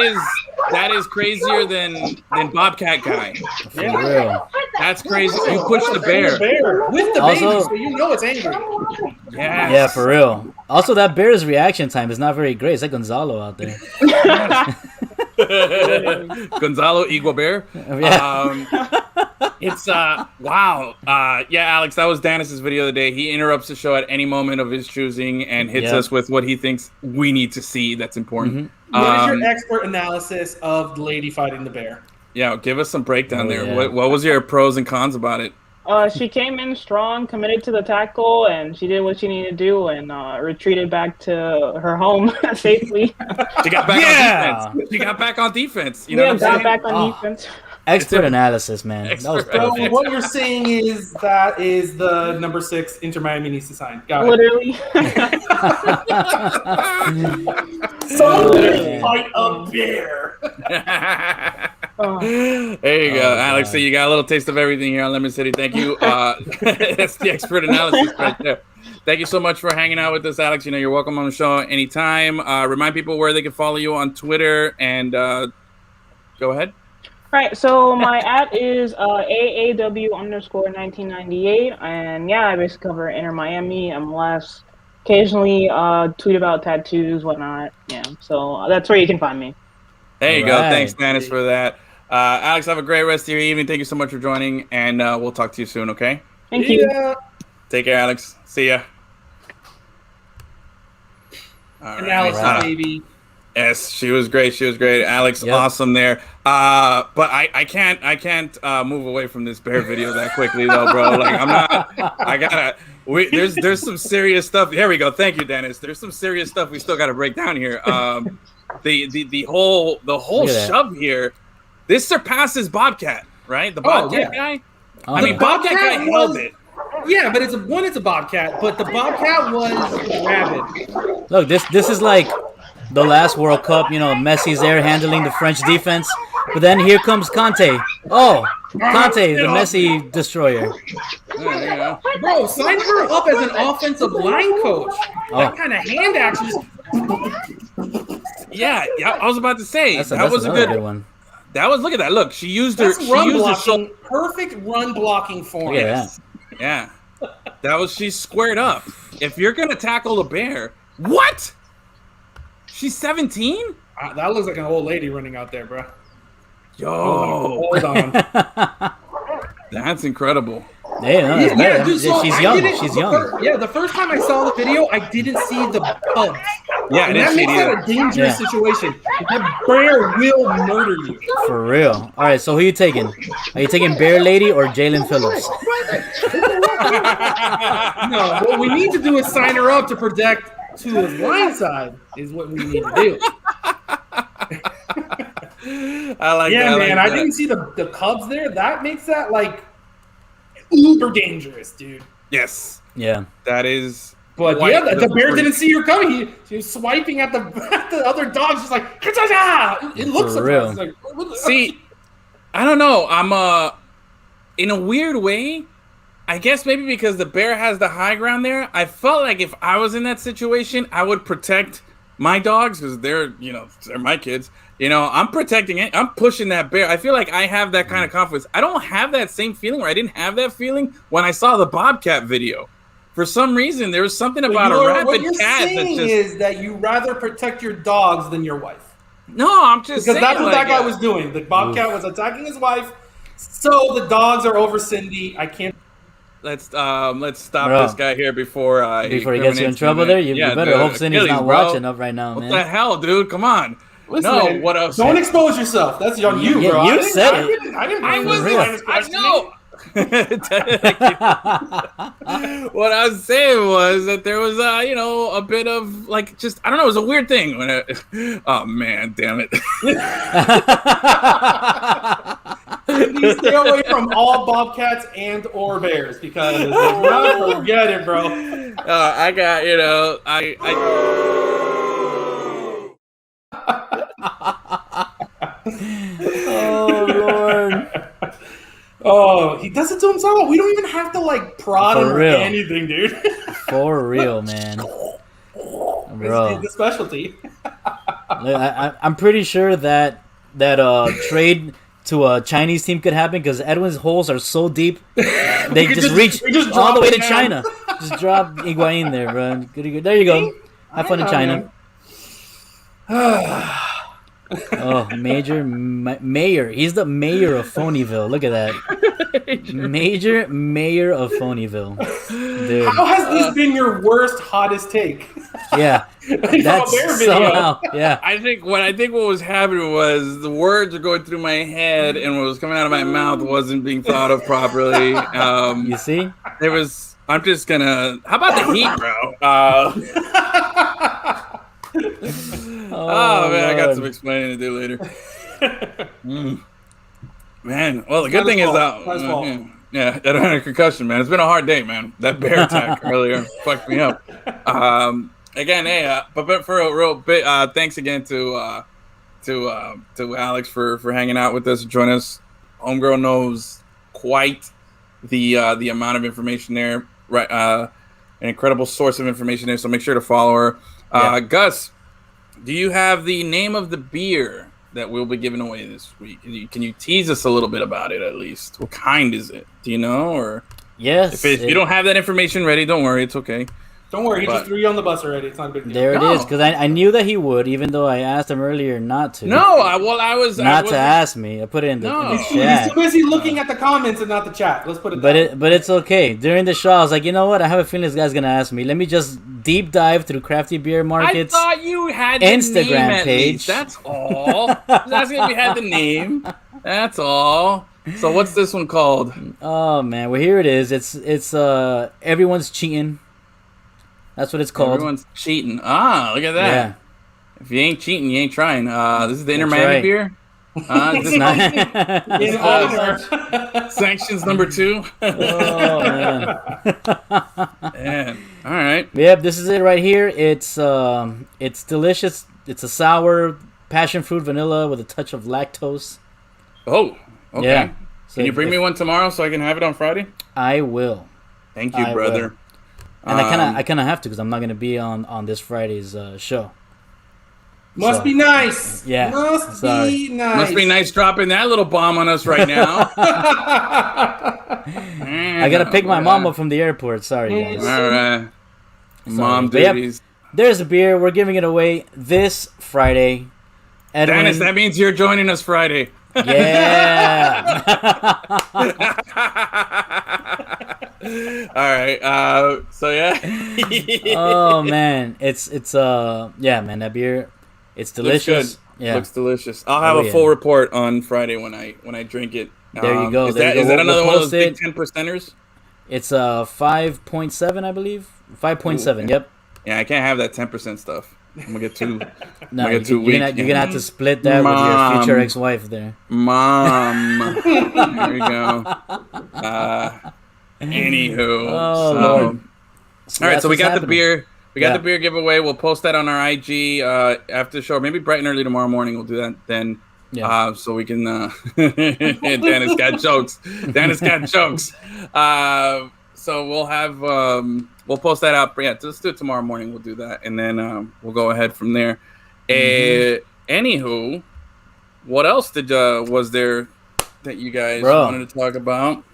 is crazier than Bobcat guy. For real. That's crazy. You pushed the bear with the baby, so you know it's angry. Yes. Yeah, for real. Also, that bear's reaction time is not very great. It's like Gonzalo out there. Gonzalo Iguaber. It's wow. Alex, that was Dennis's video of the day. He interrupts the show at any moment of his choosing and hits us with what he thinks we need to see that's important. What is your expert analysis of the lady fighting the bear? Yeah, give us some breakdown there. Yeah. What was your pros and cons about it? She came in strong, committed to the tackle, and she did what she needed to do and retreated back to her home safely. She got back on defense. She got back on defense. You know what I'm saying? back on defense. Expert analysis, man. Expert. That was so what you're saying is that is the number 6 Inter Miami needs to sign. Got Literally. Somebody fight a bear. There you go, Alex. So you got a little taste of everything here on Lemon City. Thank you. That's the expert analysis right there. Thank you so much for hanging out with us, Alex. You're welcome on the show anytime. Remind people where they can follow you on Twitter and go ahead. Right, so my @ is AAW_1998, and I basically cover Inter Miami, MLS, occasionally tweet about tattoos, whatnot. So that's where you can find me. There you go. Thanks, Dennis, for that. Alex, have a great rest of your evening. Thank you so much for joining, and we'll talk to you soon, okay? Thank you. Take care, Alex. See ya. And Alex, baby. Yes, she was great. Alex, awesome there. But I can't move away from this bear video that quickly though, bro. Like I'm not. I gotta. There's some serious stuff. Here we go. Thank you, Dennis. There's some serious stuff we still got to break down here. The whole shove here. This surpasses Bobcat, right? The Bobcat guy. I mean, Bobcat guy held it. Yeah, but it's a Bobcat, but the Bobcat was rabid. Look, this is like the last World Cup, Messi's there handling the French defense. But then here comes Conte. Oh, Conte, the Messi destroyer. Bro, sign her up as an offensive line coach. That kind of hand action. Yeah, I was about to say. That was a good one. That was, look at that. Look, she used her perfect run blocking form. Yeah. She's squared up. If you're going to tackle the bear, what? She's 17? That looks like an old lady running out there, bro. Yo. Hold on. That's incredible. She's young. She's young. The first time I saw the video, I didn't see the bugs. Yeah, And it that is makes shady. that a dangerous situation. That bear will murder you. For real. All right, so who you taking? Are you taking Bear Lady or Jalen Phillips? No, what we need to do is sign her up to protect Tua's line side is what we need to do. I like Yeah, that. man, I didn't see the Cubs there. That makes that like uber dangerous, dude. Yes, Yeah. that is. But quite yeah, the bear freak. didn't see her coming. He was swiping at the other dogs, just like "Ka-cha-cha!" It looks For surprised. real. Like, what the- See, I don't know. I'm in a weird way. I guess maybe because the bear has the high ground there. I felt like if I was in that situation, I would protect my dogs because they're my kids. I'm protecting it. I'm pushing that bear. I feel like I have that kind of confidence. I don't have that same feeling, or I didn't have that feeling when I saw the Bobcat video. For some reason, there was something about a what rabid you're cat that saying just. is that you rather protect your dogs than your wife. No, I'm just Because saying, that's what like, that guy was doing. The Bobcat was attacking his wife. So the dogs are over Cindy. I can't. Let's stop Bro. this guy here before He gets you in incriminates trouble me. there. You Yeah, better dude, hope Cindy's Achilles, not bro. watching up right now, What man. the hell, dude? Come on. Listen, No, man, what else? Don't expose yourself. That's on you, Yeah, bro. you I didn't- said I it. didn't- I didn't. I bring wasn't. this line of I know. What I was saying was that there was a bit of like just I don't know, it was a weird thing when oh man, damn it. You stay away from all bobcats and or bears because if not, forget it, bro. I got I Oh Lord. Oh, he does it to himself. We don't even have to like prod For him or real. anything, dude. For real, man. Bro. It's the specialty. I'm pretty sure that trade to a Chinese team could happen because Edwin's holes are so deep they just reach we just all the drop way it to down. China. Just drop Higuain there, bro. Good. There you go. Have fun in China. Oh, mayor. He's the mayor of Phonyville. Look at that. Major mayor of Phonyville. Dude. How has this been your worst, hottest take? Yeah. From a bear That's video. somehow. Yeah. I think what was happening was the words were going through my head and what was coming out of my mouth wasn't being thought of properly. You see? There was. I'm just gonna. How about the heat, bro? Oh man, I got Lord. some explaining to do later. Man, well the good not thing his is fault. that Not his fault. yeah, I don't have a concussion, man. It's been a hard day, man. That bear attack earlier fucked me up. Again, hey, but for a real bit, thanks again to Alex for hanging out with us, join us. Homegirl knows quite the amount of information there, right? An incredible source of information there. So make sure to follow her. Yeah. Gus, do you have the name of the beer that we'll be giving away this week? Can you tease us a little bit about it at least? What kind is it? Do you know? Or Yes. if you don't have that information ready, don't worry. It's okay. Don't worry, he But- just threw you on the bus already. It's not a big deal. There it No. is, because I knew that he would, even though I asked him earlier not to. No, I was Not I to ask me. I put it in the, No. in the He's He's chat. too busy looking at the comments and not the chat. Let's put it But it's okay. During the show, I was like, you know what? I have a feeling this guy's gonna ask me. Let me just deep dive through crafty beer markets. I thought you had the Instagram name at page. least. That's all. I was asking if you had the name. That's all. So what's this one called? Oh man, well here it is. It's everyone's cheating. That's what it's called. Everyone's cheating. Ah, look at that. Yeah. If you ain't cheating, you ain't trying. This is the Inter That's Miami right. beer. This It's not- In honor. sanctions number 2. Oh man. Yeah. All right. Yep, this is it right here. It's delicious. It's a sour passion fruit vanilla with a touch of lactose. Oh. Okay. Yeah. So Can you bring if- me one tomorrow so I can have it on Friday? I will. Thank you, I brother. will. And I kind of have to because I'm not gonna be on this Friday's show. Must So- be nice. Yeah, Must sorry. be nice. Must be nice dropping that little bomb on us right now. I gotta pick my mom up from the airport. Sorry, guys. All right. Mom But yep, duties. there's a beer. We're giving it away this Friday. Edwin, Dennis, that means you're joining us Friday. yeah. right. So yeah. Oh man, it's yeah, man, that beer, it's delicious. Yeah, looks delicious. I'll have a full report on Friday when I drink it. There you go. Is that another one of those big 10%ers? It's 5.7, I believe. 5.7. Yep. Yeah, I can't have that 10% stuff. I'm gonna get too. No, you're gonna have to split that with your future ex-wife there. Mom. There we go. Anywho. Oh, Lord. All right, so we got the beer. We got the beer giveaway. We'll post that on our IG after the show. Maybe bright and early tomorrow morning. We'll do that then. Yeah. So we can. Dennis got jokes. So we'll have. We'll post that out. Yeah, let's do it tomorrow morning. We'll do that, and then we'll go ahead from there. Anywho, what else was there that you guys wanted to talk about?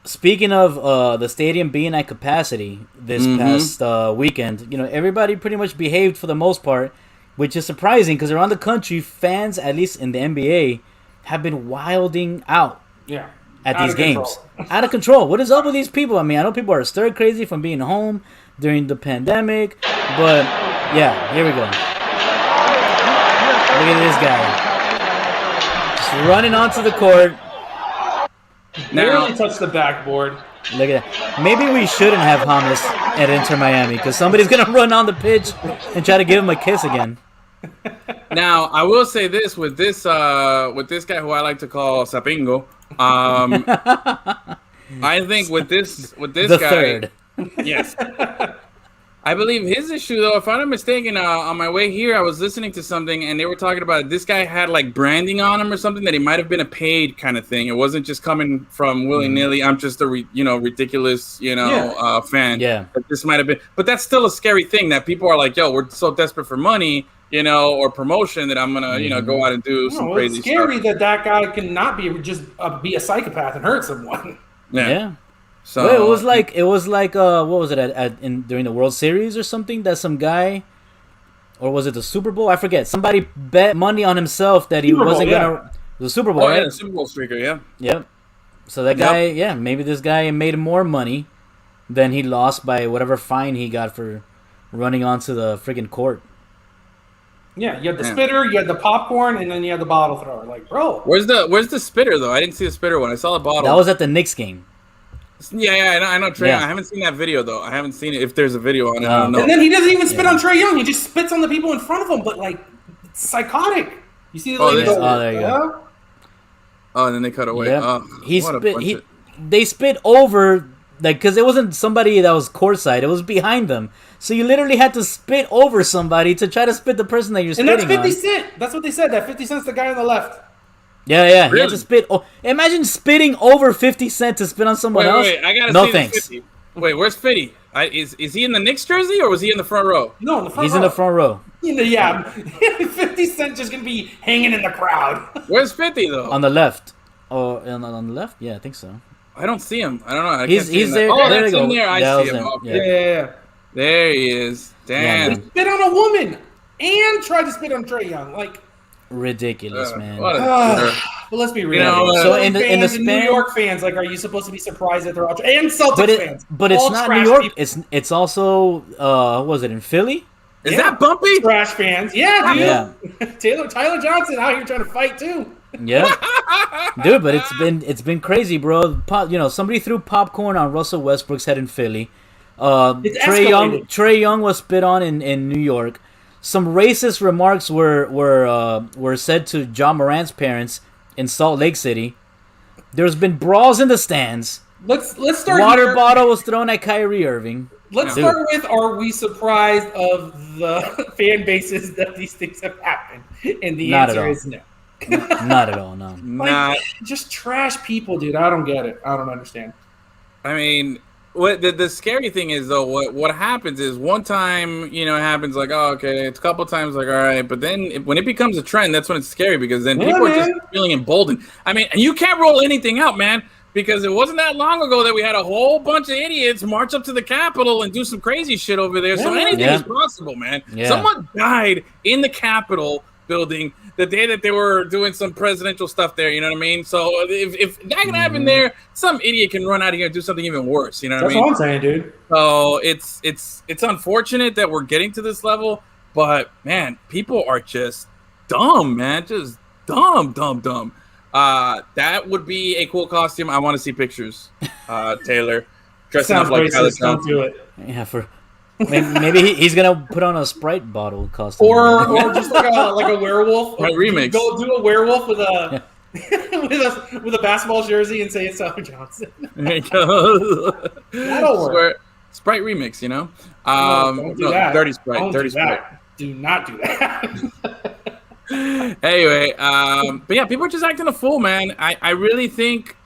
Speaking of the stadium being at capacity this past weekend, everybody pretty much behaved for the most part, which is surprising because around the country, fans, at least in the NBA, have been wilding out at these games. Out of control. What is up with these people? I mean, I know people are stir crazy from being home during the pandemic, but yeah, here we go. Look at this guy. Just running onto the court. Barely touched the backboard. Look at that. Maybe we shouldn't have Hamas at Inter Miami because somebody's going to run on the pitch and try to give him a kiss again. Now, I will say this with this guy who I like to call Sapingo. I think with this the guy, third. Yes. I believe his issue, though, if I'm not mistaken, on my way here, I was listening to something, and they were talking about this guy had, like, branding on him or something, that he might have been a paid kind of thing. It wasn't just coming from willy-nilly. I'm just a, ridiculous, fan. Yeah. But this might have been. But that's still a scary thing that people are like, yo, we're so desperate for money, or promotion that I'm going to, go out and do some crazy stuff. It's scary that guy cannot be be a psychopath and hurt someone. Yeah. So well, it was like what was it during the World Series or something that some guy, or was it the Super Bowl? I forget. Somebody bet money on himself that he wasn't gonna the Super Bowl. Oh, right? Yeah, the Super Bowl streaker. Yeah. Yep. So that guy, maybe this guy made more money than he lost by whatever fine he got for running onto the freaking court. Yeah, you had the spitter, you had the popcorn, and then you had the bottle thrower. Like, bro, where's the spitter though? I didn't see the spitter one. I saw the bottle. That was at the Knicks game. Yeah, I know Trey. Yeah. I haven't seen that video though. I haven't seen it. If there's a video on it, I don't know. And then he doesn't even spit on Trae Young. He just spits on the people in front of him. But like, it's psychotic. You see? There you go. Oh, and then they cut away. Yep. They spit over, like, because it wasn't somebody that was courtside. It was behind them. So you literally had to spit over somebody to try to spit the person that you're spitting on. And that's 50 Cent. That's what they said. That 50 Cent's the guy on the left. Yeah. Really? He had to spit. Imagine spitting over 50 Cent to spit on someone else. Wait, I gotta no see thanks. 50. Wait, where's 50? Is he in the Knicks jersey or was he in the front row? No, in the front row. He's in the front row. Yeah, 50 Cent just gonna be hanging in the crowd. Where's 50 though? On the left. Oh, on the left? Yeah, I think so. I don't see him. I don't know. He's there. Oh, there that's in there. I see him. Yeah. There he is. Damn. He spit on a woman and tried to spit on Trae Young. Like, ridiculous, man. But let's be real. So in the span, New York fans, like, are you supposed to be surprised that they're all and Celtics fans? But it's not New York. People. It's also was it in Philly? Is that Bumpy? Trash fans. Yeah, dude. Yeah. Tyler Johnson out here trying to fight too. Yeah, dude. But it's been crazy, bro. Somebody threw popcorn on Russell Westbrook's head in Philly. Trae Young was spit on in New York. Some racist remarks were said to Ja Morant's parents in Salt Lake City. There's been brawls in the stands. Let's start. Water bottle was thrown at Kyrie Irving. Let's start with: are we surprised of the fan bases that these things have happened? And the answer is no. Not at all. No. Just trash people, dude. I don't get it. I don't understand. I mean, what the scary thing is though, what happens is one time, it happens like, oh, okay, it's a couple times like, all right, but then when it becomes a trend, that's when it's scary because then people are just feeling emboldened. I mean, and you can't roll anything out, man, because it wasn't that long ago that we had a whole bunch of idiots march up to the Capitol and do some crazy shit over there. So anything is possible, man. Yeah. Someone died in the Capitol building. the day that they were doing some presidential stuff there. You know what I mean? So if that can happen there, some idiot can run out of here and do something even worse. You know what I mean? That's what I'm saying, dude. So it's unfortunate that we're getting to this level, but man, people are just dumb, man. Just dumb. That would be a cool costume. I want to see pictures. Taylor dressing up like Alex. Don't do it. Yeah, maybe he's gonna put on a Sprite bottle costume, or just like a werewolf. Right, remix. Go do a werewolf with a with a basketball jersey and say it's Summer Johnson. That'll work. Sprite remix, you know. Don't do that. Dirty Sprite. Don't Dirty do Sprite. that. Do not do that. Anyway, but yeah, people are just acting a fool, man. I really think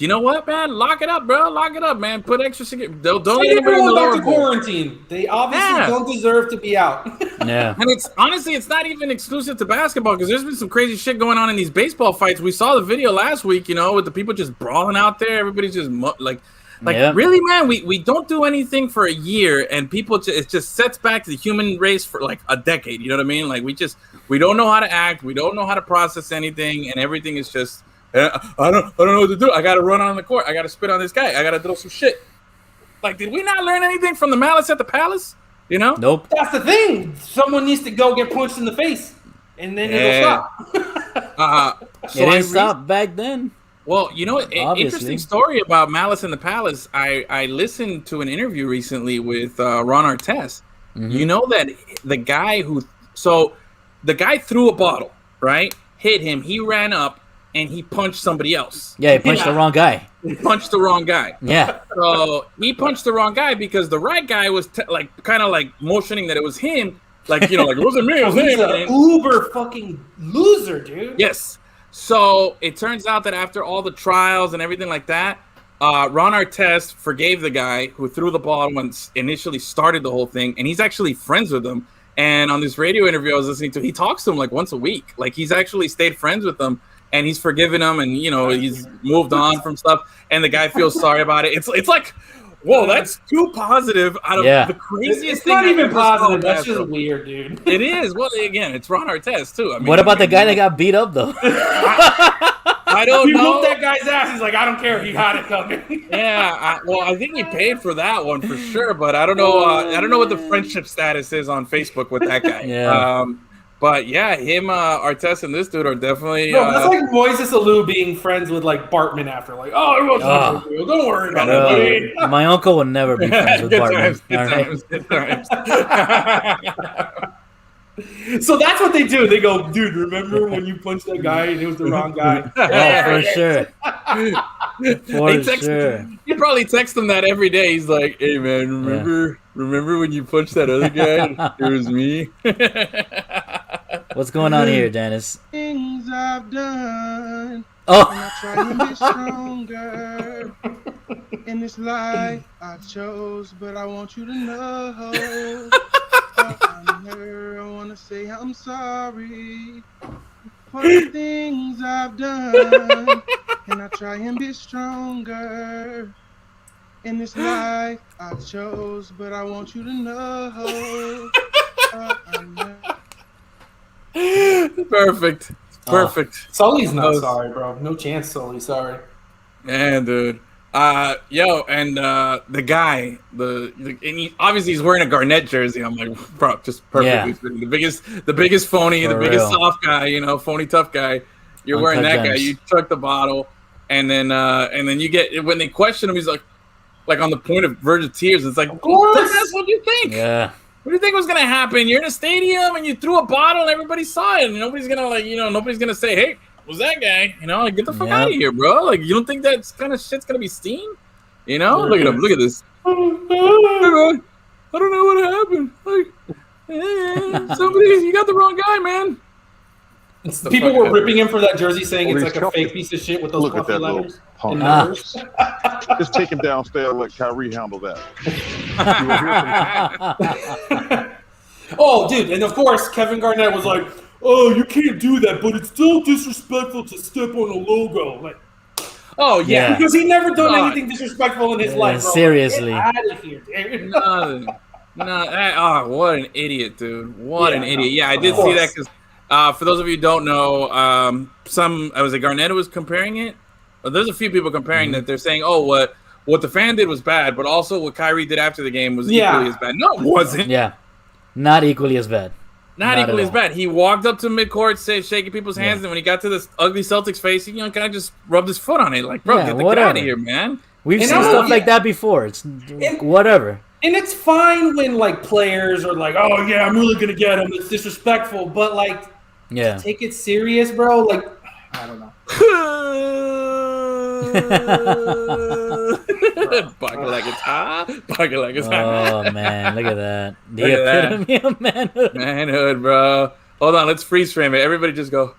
you know what, man? Lock it up, bro. Lock it up, man. Put extra security. Don't let anybody in the lower bowl. Quarantine. They obviously don't deserve to be out. Yeah. And it's not even exclusive to basketball, because there's been some crazy shit going on in these baseball fights. We saw the video last week, you know, with the people just brawling out there. Everybody's just really, man, we don't do anything for a year, and people it just sets back the human race for like a decade. You know what I mean? Like we don't know how to act. We don't know how to process anything, and everything is just, I don't know what to do. I got to run on the court. I got to spit on this guy. I got to do some shit. Like, did we not learn anything from the Malice at the Palace? You know? Nope. That's the thing. Someone needs to go get punched in the face, and then it'll stop. It didn't stop back then. Well, you know, interesting story about Malice in the Palace. I listened to an interview recently with Ron Artest. Mm-hmm. You know that the guy threw a bottle, right? Hit him. He ran up and he punched somebody else. Yeah, he punched the wrong guy. He punched the wrong guy. Yeah. So he punched the wrong guy because the right guy was kind of motioning that it was him. Like, you know, like, it wasn't me, it was him. He's an uber fucking loser, dude. Yes. So it turns out that after all the trials and everything like that, Ron Artest forgave the guy who threw the ball when initially started the whole thing, and he's actually friends with him. And on this radio interview I was listening to, he talks to him like once a week. Like, he's actually stayed friends with him, and he's forgiven him, and, you know, he's moved on from stuff, and the guy feels sorry about it. It's like, whoa, that's too positive out of the craziest thing. It's not even positive. That's just weird, dude. It is. Well, again, it's Ron Artest, too. I mean, what about the guy that got beat up, though? I don't know. He whooped that guy's ass. He's like, I don't care. He had it coming. Yeah. I think he paid for that one for sure, but I don't know. I don't know what the friendship status is on Facebook with that guy. Yeah. But yeah, him, Artest, and this dude are definitely. No, that's like Moises Alou being friends with like Bartman after, like, oh, everyone's not real. Don't worry about it. My uncle would never be friends with Bartman. Good times. So that's what they do. They go, dude, remember when you punched that guy and it was the wrong guy? Oh, for sure. You probably text him that every day. He's like, hey, man, remember when you punched that other guy? It was me. What's going on here, Dennis? Things I've done. Oh. And I try to be stronger. In this life I chose, but I want you to know. I want to say I'm sorry for the things I've done, and I try and be stronger. In this life I chose, but I want you to know. Perfect. Sully's not sorry, bro. No chance, Sully's sorry. Yeah, dude. The guy, obviously he's wearing a Garnett jersey. I'm like, bro, just perfectly fitting. The biggest phony, the biggest soft guy, you know, phony tough guy. You're wearing that guy. You chuck the bottle, and then you get, when they question him, he's like on the point of verge of tears. It's like, of course, that's what you think. Yeah. What do you think was gonna happen? You're in a stadium and you threw a bottle and everybody saw it, and nobody's gonna say, hey, was that guy? You know, like, get the fuck out of here, bro. Like, you don't think that kind of shit's gonna be steam? You know, look at him. Look at this. I don't know what happened. Like, somebody, you got the wrong guy, man. People were ripping him for that jersey, saying it's like a fake piece of shit with those puffy letters. Just take him downstairs and let Kyrie handle that. Oh, dude, and of course, Kevin Garnett was like, oh, you can't do that, but it's still disrespectful to step on a logo. Like, oh, yeah. Because he never done anything disrespectful in his life, bro. Seriously. Get out of here, dude. No, what an idiot, dude. What an idiot. Yeah, I did see that because For those of you who don't know, I was like Garnett was comparing it. There's a few people comparing that. They're saying, "Oh, what the fan did was bad, but also what Kyrie did after the game was equally as bad." No, it wasn't. Yeah, not equally as bad. Not equally as bad. He walked up to midcourt, shaking people's hands, and when he got to this ugly Celtics face, he kind of just rubbed his foot on it, like, "Bro, get out of here, man." We've seen stuff like that before. It's whatever. And it's fine when like players are like, "Oh yeah, I'm really gonna get him." It's disrespectful, but like, take it serious, bro. Like, I don't know. Oh man, look at that. The epitome of manhood. Manhood, bro. Hold on, let's freeze frame it. Everybody just go.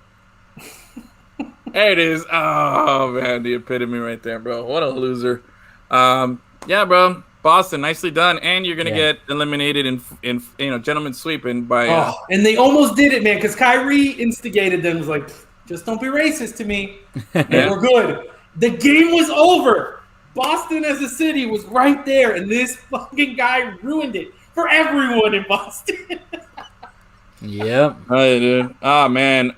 There it is. Oh man, the epitome right there, bro. What a loser. Yeah, bro. Boston, nicely done. And you're gonna get eliminated in gentleman's sweeping by. And they almost did it, man, because Kyrie instigated them. Was like, just don't be racist to me. And we're good. The game was over. Boston as a city was right there, and this fucking guy ruined it for everyone in Boston. Yep. Right, dude. Oh man.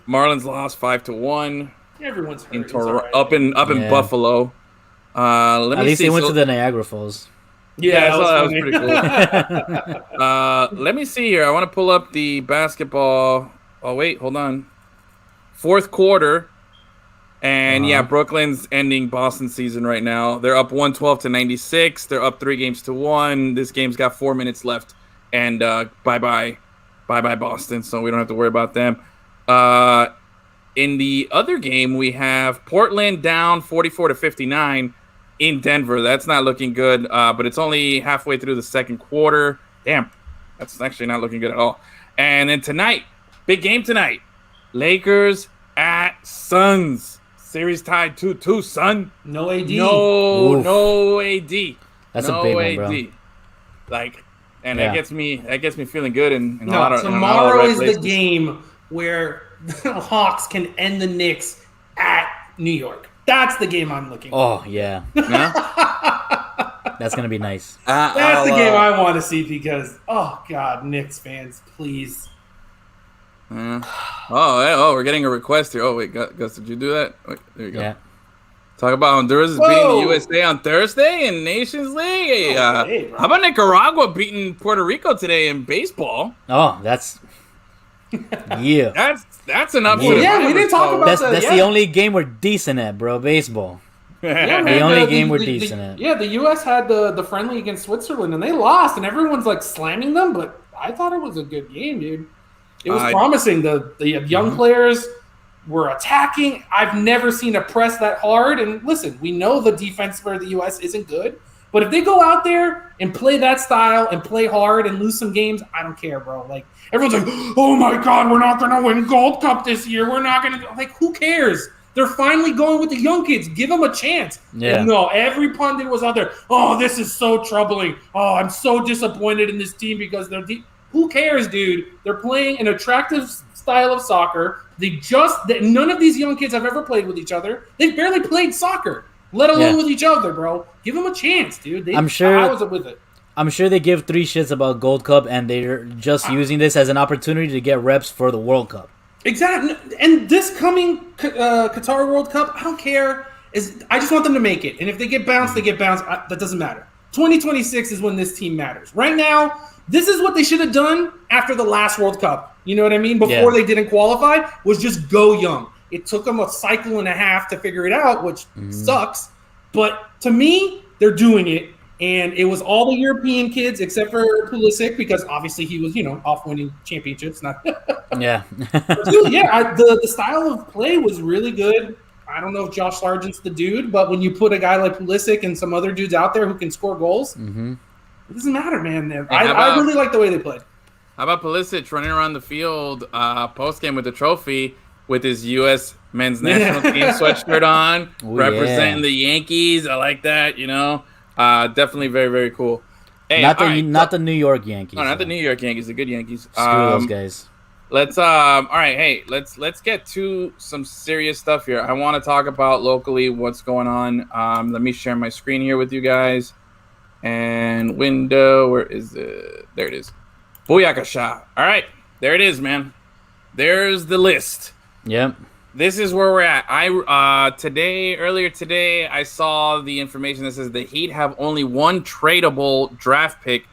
Marlins lost 5-1. Everyone's hurt. Up in Buffalo. At least they went to the Niagara Falls. Yeah, that was pretty cool. Let me see here. I want to pull up the basketball. Oh wait, hold on. Fourth quarter, and Brooklyn's ending Boston's season right now. They're up 112-96. They're up 3-1. This game's got 4 minutes left, and bye Boston. So we don't have to worry about them. In the other game, we have Portland down 44-59 in Denver. That's not looking good, but it's only halfway through the second quarter. Damn, that's actually not looking good at all. And then tonight, big game tonight, Lakers at Suns. Series tied 2-2, son. No AD. No AD. That's a big one, bro. Like, and that gets me feeling good. And tomorrow is the game where the Hawks can end the Knicks at New York. That's the game I'm looking for. Oh, yeah. That's going to be nice. That's the game I want to see because, oh, God, Knicks fans, please. We're getting a request here. Oh, wait, Gus, did you do that? Wait, there you go. Yeah. Talk about Honduras beating the USA on Thursday in Nations League. How about Nicaragua beating Puerto Rico today in baseball? Oh, that's... Yeah. That's an upset. Yeah, we didn't talk about that. That's the only game we're decent at, bro. Baseball. Yeah, the only game we're decent at. Yeah, the U.S. had the friendly against Switzerland, and they lost, and everyone's like slamming them, but I thought it was a good game, dude. It was promising. The young players were attacking. I've never seen a press that hard. And listen, we know the defense for the U.S. isn't good. But if they go out there and play that style and play hard and lose some games, I don't care, bro. Like, everyone's like, oh, my God, we're not going to win Gold Cup this year. We're not going to – like, who cares? They're finally going with the young kids. Give them a chance. Yeah. And no, every pundit was out there, oh, this is so troubling. Oh, I'm so disappointed in this team because they're who cares, dude? They're playing an attractive style of soccer. None of these young kids have ever played with each other. They've barely played soccer, let alone with each other, bro. Give them a chance, dude. I was with it. I'm sure they give 3 shits about Gold Cup, and they're just using this as an opportunity to get reps for the World Cup. Exactly. And this coming Qatar World Cup, I don't care. I just want them to make it. And if they get bounced, they get bounced. That doesn't matter. 2026 is when this team matters. Right now, this is what they should have done after the last World Cup. You know what I mean? Before they didn't qualify, was just go young. It took them a cycle and a half to figure it out, which sucks. But to me, they're doing it. And it was all the European kids except for Pulisic because obviously he was, off winning championships. Yeah. The style of play was really good. I don't know if Josh Sargent's the dude, but when you put a guy like Pulisic and some other dudes out there who can score goals, it doesn't matter, man. I really like the way they played. How about Pulisic running around the field post-game with the trophy with his U.S. men's national team sweatshirt on, representing the Yankees? I like that, Definitely very, very cool. Hey, not the New York Yankees. No, not the New York Yankees. The good Yankees. Screw those guys. Let's all right. Hey, let's get to some serious stuff here. I want to talk about locally what's going on. Let me share my screen here with you guys. And window, where is it? There it is. Booyakasha. All right, there it is, man. there's the list. Yep. This is where we're at. Earlier today, I saw the information that says the Heat have only one tradable draft pick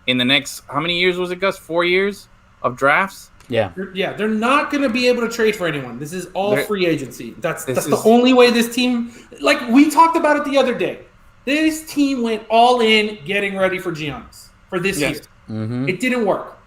in the next, how many years was it, Gus? 4 years of drafts? Yeah. Yeah, they're not going to be able to trade for anyone. This is all free agency. That's the only way this team, like we talked about it the other day. This team went all in getting ready for Giannis for this year. Mm-hmm. It didn't work.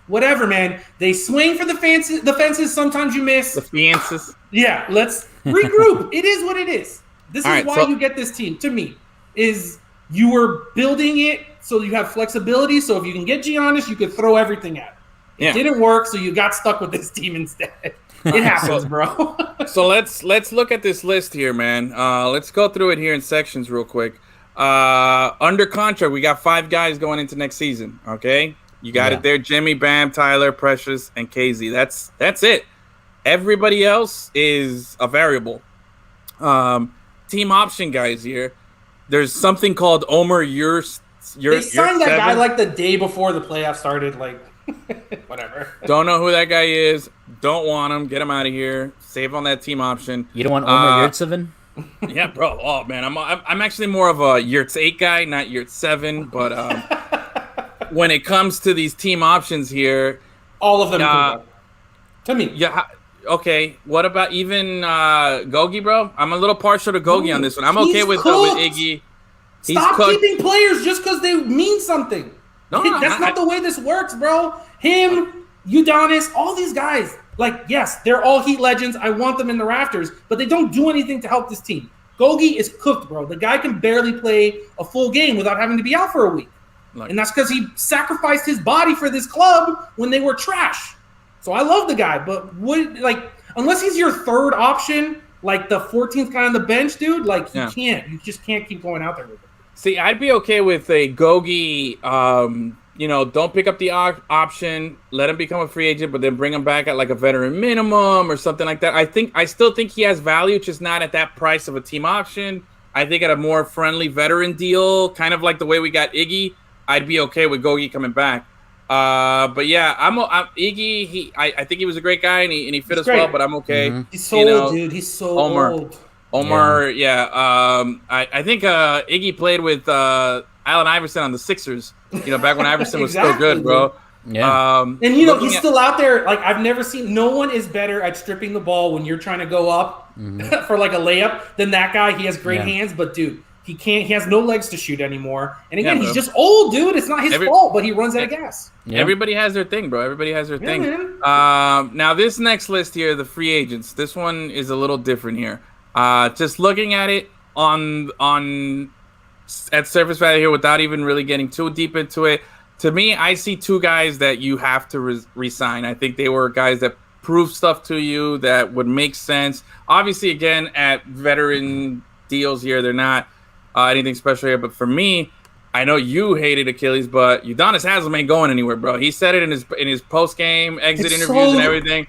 Whatever, man. They swing for the fences. Sometimes you miss. The fences. Yeah, let's regroup. It is what it is. This is why so you get this team, to me, is you were building it so you have flexibility. So if you can get Giannis, you could throw everything at it. It didn't work, so you got stuck with this team instead. It happens, bro. So let's look at this list here, man. Let's go through it here in sections real quick. Under contract, we got 5 guys going into next season, okay? You got it there. Jimmy, Bam, Tyler, Precious, and KZ. That's it. Everybody else is a variable. Team option guys here. There's something called Omer. They signed that guy like the day before the playoffs started. Like, whatever. Don't know who that guy is. Don't want him. Get him out of here. Save on that team option. You don't want Omer Yurtseven? Yeah, bro. Oh man, I'm actually more of a Yurts 8 guy, not Yurts 7. But when it comes to these team options here, all of them to me. Yeah. Okay. What about even Gogi, bro? I'm a little partial to Gogi on this one. I'm okay with Iggy. Stop keeping players just because they mean something. That's not the way this works, bro. Him, Udonis, all these guys. Like, yes, they're all Heat legends. I want them in the rafters, but they don't do anything to help this team. Gogi is cooked, bro. The guy can barely play a full game without having to be out for a week. And that's because he sacrificed his body for this club when they were trash. So I love the guy, but unless he's your third option, like the 14th guy on the bench, dude, like you can't. You just can't keep going out there with him. See, I'd be okay with a Gogi, don't pick up the option, let him become a free agent, but then bring him back at like a veteran minimum or something like that. I still think he has value, just not at that price of a team option. I think at a more friendly veteran deal, kind of like the way we got Iggy, I'd be okay with Gogi coming back. But yeah, I'm Iggy. I think he was a great guy and he fit us well. But I'm okay. Mm-hmm. He's so old, dude. He's so old. Omar, I think Iggy played with Allen Iverson on the Sixers. Back when Iverson was still good, bro. Yeah. And he's still out there. Like I've never seen. No one is better at stripping the ball when you're trying to go up for like a layup than that guy. He has great hands, but dude. He can't. He has no legs to shoot anymore. And again, he's just old, dude. It's not his fault, but he runs out of gas. Yeah. Everybody has their thing, bro. Everybody has their thing. Man. Now, this next list here, the free agents. This one is a little different here. Just looking at it at surface value here, without even really getting too deep into it. To me, I see 2 guys that you have to resign. I think they were guys that proved stuff to you that would make sense. Obviously, again, at veteran deals here, they're not anything special here, but for me, I know you hated Achilles, but Udonis Haslem ain't going anywhere, bro. He said it in his post game exit interviews and everything.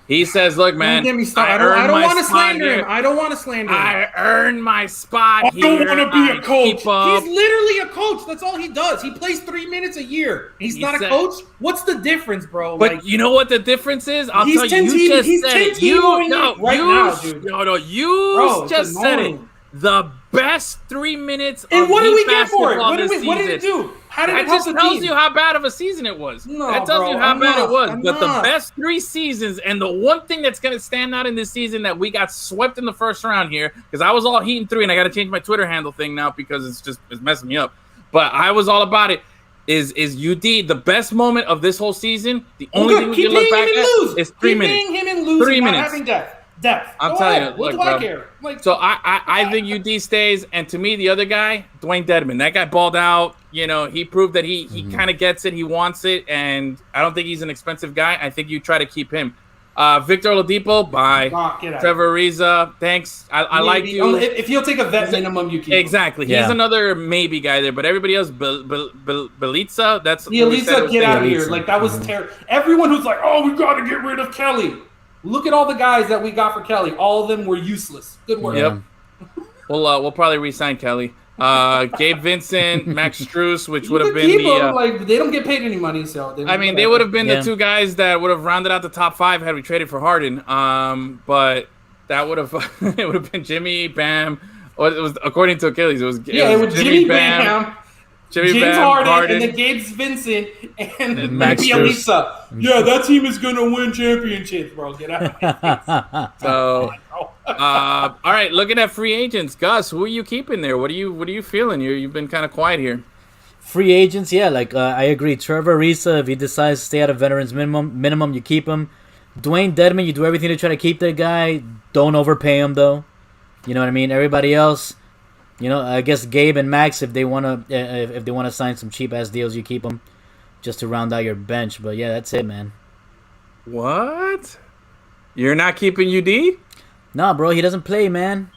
He says, "Look, man, don't get me started. I don't want to slander him. I don't want to slander him. I earned my spot here. I don't want to be a coach. He's literally a coach. That's all he does. He plays 3 minutes a year. He's not a coach. What's the difference, bro? But you know what the difference is? I'll tell you. You just said it. You just said it. The best 3 minutes and of what did we get for it? What did it do? How did that just tells you how bad of a season it was. That tells you how bad it was. But the best 3 seasons, and the one thing that's going to stand out in this season that we got swept in the first round here, because I was all Heat in 3, and I got to change my Twitter handle thing now because it's messing me up. But I was all about it. Is UD the best moment of this whole season? The only thing we can look back at is 3 minutes. Keep him and lose. 3 minutes. Having depth. I'm telling you, what do I care? So I think UD stays, and to me, the other guy, Dwayne Dedman, that guy balled out. He proved that he kind of gets it, he wants it, and I don't think he's an expensive guy. I think you try to keep him. Victor Oladipo, bye. Trevor Ariza, thanks. I like you. If he'll take a vet minimum, you keep him. Exactly. Yeah. He's another maybe guy there, but everybody else, Belitza, that's Belitza, get out of here. Like that was terrible. Everyone who's like, oh, we got to get rid of Kelly. Look at all the guys that we got for Kelly. All of them were useless. Good work. Yep. We'll probably re-sign Kelly. Gabe Vincent, Max Strus, which would have been keep the. them, like they don't get paid any money, so. They would have been the two guys that would have rounded out the top 5 had we traded for Harden. But that would have it would have been Jimmy, Bam. Well, it was according to Achilles. It was Jimmy Bam. James Harden, and then Gabe Vincent and Max Bielisa. Yeah, that team is gonna win championships, bro. Get out. So, all right. Looking at free agents, Gus, who are you keeping there? What are you feeling? You've been kind of quiet here. Free agents, yeah. Like I agree. Trevor Ariza, if he decides to stay out of veterans minimum, you keep him. Dwayne Dedman, you do everything to try to keep that guy. Don't overpay him though. You know what I mean? Everybody else. I guess Gabe and Max, if they wanna sign some cheap ass deals, you keep them, just to round out your bench. But yeah, that's it, man. What? You're not keeping UD? Nah, bro, he doesn't play, man.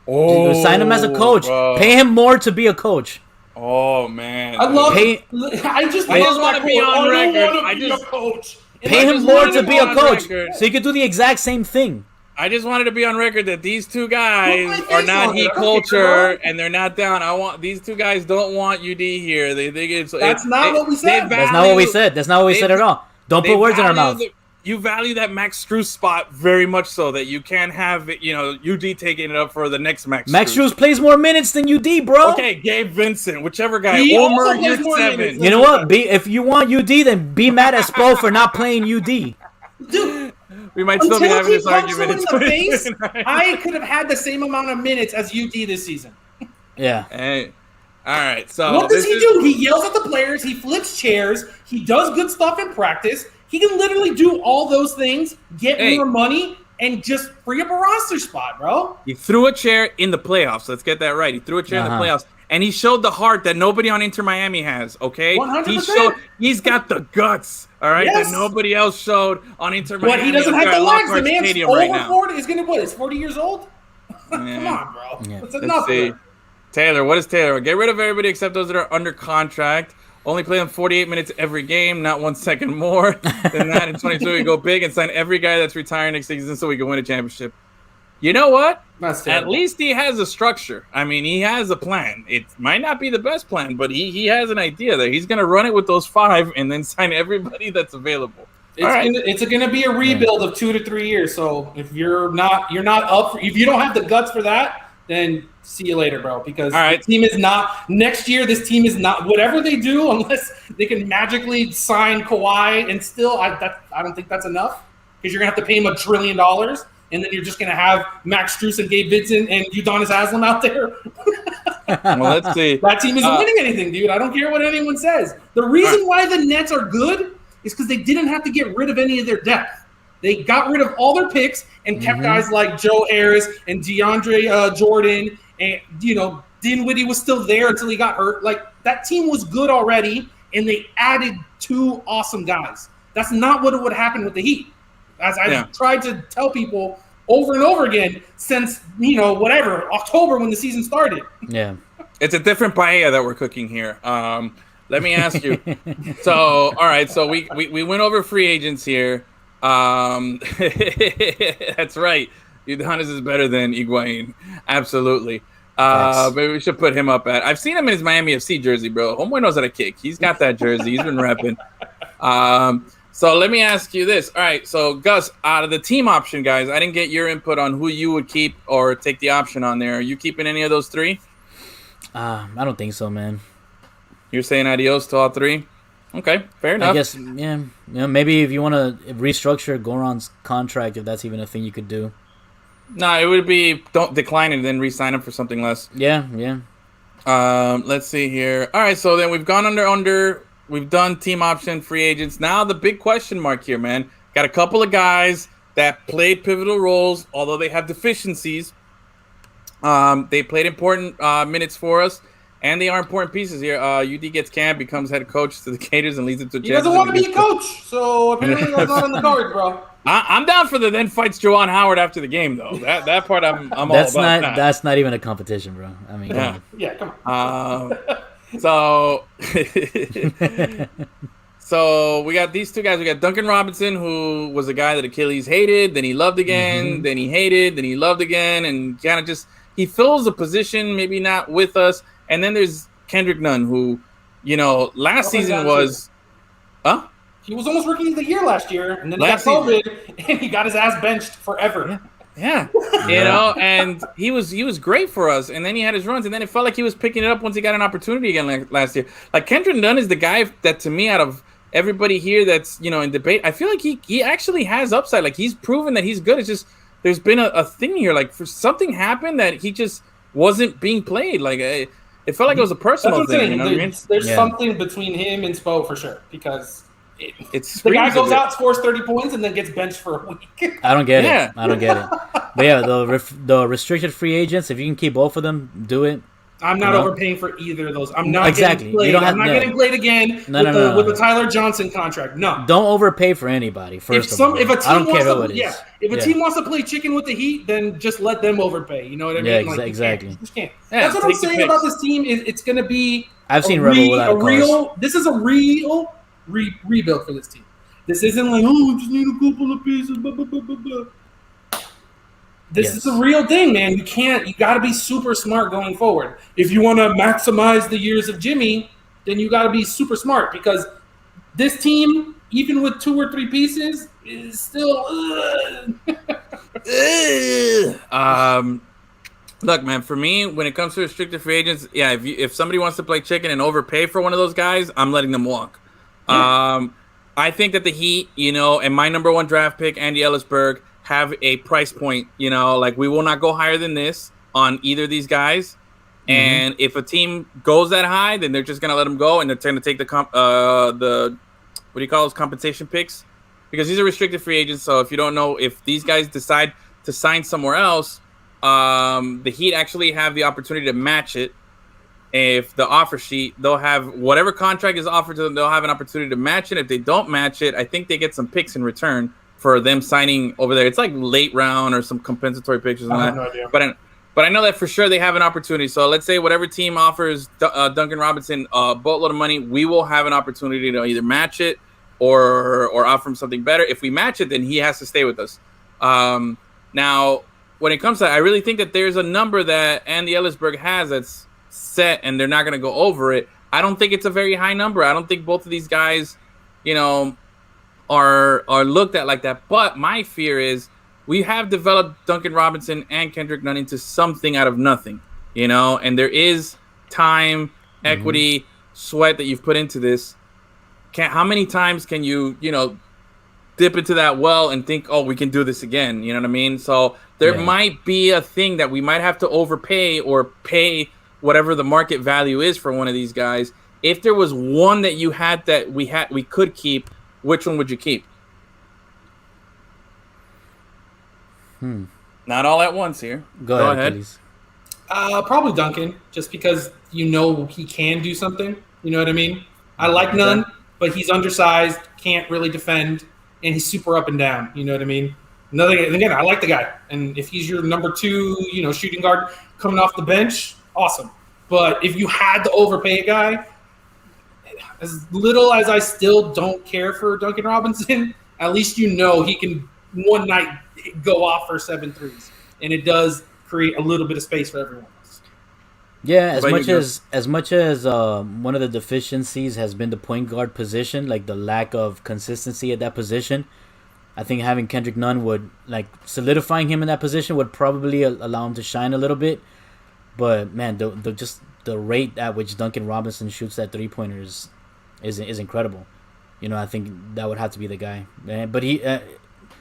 Oh, sign him as a coach. Bro. Pay him more to be a coach. Oh man, I just want to be on record. Pay him more to be a coach, so you can do the exact same thing. I just wanted to be on record that these two guys are not Heat culture, and they're not down. These two guys don't want UD here. They think it's not what we said. That's not what we said. That's not what we said at all. Don't put words in our mouth. You value that Max Strus spot very much so that you can't have UD taking it up for the next Max Strus plays more minutes than UD, bro. Okay, Gabe Vincent, whichever guy. Omer, you're 7. You know what? If you want UD, then be mad at Spo for not playing UD. Dude. We might still be having this argument in the face. I could have had the same amount of minutes as UD this season. Yeah. Hey. All right. So what does he do? He yells at the players. He flips chairs. He does good stuff in practice. He can literally do all those things, get more money, and just free up a roster spot, bro. He threw a chair in the playoffs. Let's get that right. He threw a chair in the playoffs. And he showed the heart that nobody on Inter Miami has, okay? 100%. He's got the guts, all right, that nobody else showed on Inter Miami. But he doesn't have the legs. The man's over right 40. He's going to He's 40 years old? Come on, bro. Yeah. That's enough. Taylor, what is Taylor? Get rid of everybody except those that are under contract. Only play them 48 minutes every game, not 1 second more than that. In 22, we go big and sign every guy that's retiring next season so we can win a championship. You know what? At least he has a structure. I mean, he has a plan. It might not be the best plan, but he has an idea that he's going to run it with those 5 and then sign everybody that's available. It's going to be a rebuild of 2 to 3 years. So if you're not up, if you don't have the guts for that, then see you later, bro. Because the team is not next year. This team is not whatever they do unless they can magically sign Kawhi. And still, I don't think that's enough because you're going to have to pay him $1 trillion. And then you're just going to have Max Strus and Gabe Vincent and Udonis Haslem out there. Well, let's see. That team isn't winning anything, dude. I don't care what anyone says. The reason why the Nets are good is because they didn't have to get rid of any of their depth. They got rid of all their picks and kept guys like Joe Harris and DeAndre Jordan. And, Dinwiddie was still there until he got hurt. Like, that team was good already, and they added 2 awesome guys. That's not what would happen with the Heat. As I've tried to tell people over and over again since, October when the season started. Yeah. It's a different paella that we're cooking here. Let me ask you. So, all right. So we went over free agents here. That's right. Udonis is better than Higuain. Absolutely. Maybe we should put him up at. I've seen him in his Miami FC jersey, bro. Homeboy knows how to kick. He's got that jersey. He's been repping. So let me ask you this. All right, so Gus, out of the team option guys, I didn't get your input on who you would keep or take the option on there. Are you keeping any of those 3? I don't think so, man. You're saying adios to all 3? Okay, fair enough. I guess, maybe if you want to restructure Goran's contract, if that's even a thing you could do. No, it would be don't decline it and then re-sign him for something less. Yeah. Let's see here. All right, so then we've gone under. We've done team option free agents. Now the big question mark here, man. Got a couple of guys that played pivotal roles, although they have deficiencies. They played important minutes for us, and they are important pieces here. UD gets Cam, becomes head coach to the Gators, and leads them to. He doesn't want to be a coach, so apparently that's not on the cards, bro. I'm down for the then fights Juwan Howard after the game, though. That part I'm all about. That's not even a competition, bro. I mean, come on. So we got these 2 guys. We got Duncan Robinson, who was a guy that Achilles hated, then he loved again, then he hated, then he loved again, and kind of just he fills a position, maybe not with us. And then there's Kendrick Nunn, who, last season was, he was almost rookie of the year last year, and then he got Last season. COVID, and he got his ass benched forever. Yeah, and he was great for us. And then he had his runs, and then it felt like he was picking it up once he got an opportunity again last year. Like Kendrick Nunn is the guy that, to me, out of everybody here that's in debate, I feel like he actually has upside. Like he's proven that he's good. It's just there's been a thing here. Like for something happened that he just wasn't being played. Like it felt like it was a personal thing. You know what I mean? There's something between him and Spo for sure, because. It's the guy goes out, scores 30 points, and then gets benched for a week. I don't get it. I don't get it. But yeah, the restricted free agents, if you can keep both of them, do it. I'm not overpaying for either of those. I'm not exactly. getting played. I'm not getting played again with the Tyler Johnson contract. No. Don't overpay for anybody. If a team wants to play chicken with the Heat, then just let them overpay. You know what I mean? Yeah, exactly. You can't. That's what I'm saying about this team. It's going to be. I've seen Rebel without a cause. This is a real rebuild for this team. This isn't like, we just need a couple of pieces. Blah, blah, blah, blah, blah. This is a real thing, man. You got to be super smart going forward. If you want to maximize the years of Jimmy, then you got to be super smart, because this team, even with 2 or 3 pieces, is still. Look, man, for me, when it comes to restricted free agents, if somebody wants to play chicken and overpay for one of those guys, I'm letting them walk. I think that the Heat, and my number 1 draft pick, Andy Ellisberg, have a price point. Like we will not go higher than this on either of these guys. And if a team goes that high, then they're just gonna let them go, and they're going to take the what do you call those, compensation picks, because these are restricted free agents. So if you don't know, if these guys decide to sign somewhere else, the Heat actually have the opportunity to match it. If the offer sheet, they'll have whatever contract is offered to them, they'll have an opportunity to match it. If they don't match it, I think they get some picks in return for them signing over there. It's like late round or some compensatory picks. I have no idea. But I know that for sure they have an opportunity. So let's say whatever team offers Duncan Robinson a boatload of money, we will have an opportunity to either match it or offer him something better. If we match it, then he has to stay with us. Now, when it comes to that, I really think that there's a number that Andy Ellisberg has that's set, and they're not going to go over it. I don't think it's a very high number. I don't think both of these guys, are looked at like that. But my fear is we have developed Duncan Robinson and Kendrick Nunn into something out of nothing, and there is time, equity, sweat that you've put into this. How many times can you, dip into that well and think, oh, we can do this again? You know what I mean? So there might be a thing that we might have to overpay or pay whatever the market value is for one of these guys. If there was one that you had that we could keep, which one would you keep? Not all at once here. Go ahead. Please. Probably Duncan, just because he can do something. You know what I mean? I like Nunn, but he's undersized, can't really defend, and he's super up and down. You know what I mean? Again, I like the guy, and if he's your number 2, shooting guard coming off the bench, awesome. But if you had to overpay a guy, as little as I still don't care for Duncan Robinson, at least he can one night go off for 7 threes, and it does create a little bit of space for everyone else. Yeah, as much as one of the deficiencies has been the point guard position, like the lack of consistency at that position, I think having Kendrick Nunn would, solidifying him in that position would probably allow him to shine a little bit. But man, the rate at which Duncan Robinson shoots that 3-pointer is incredible. I think that would have to be the guy. But it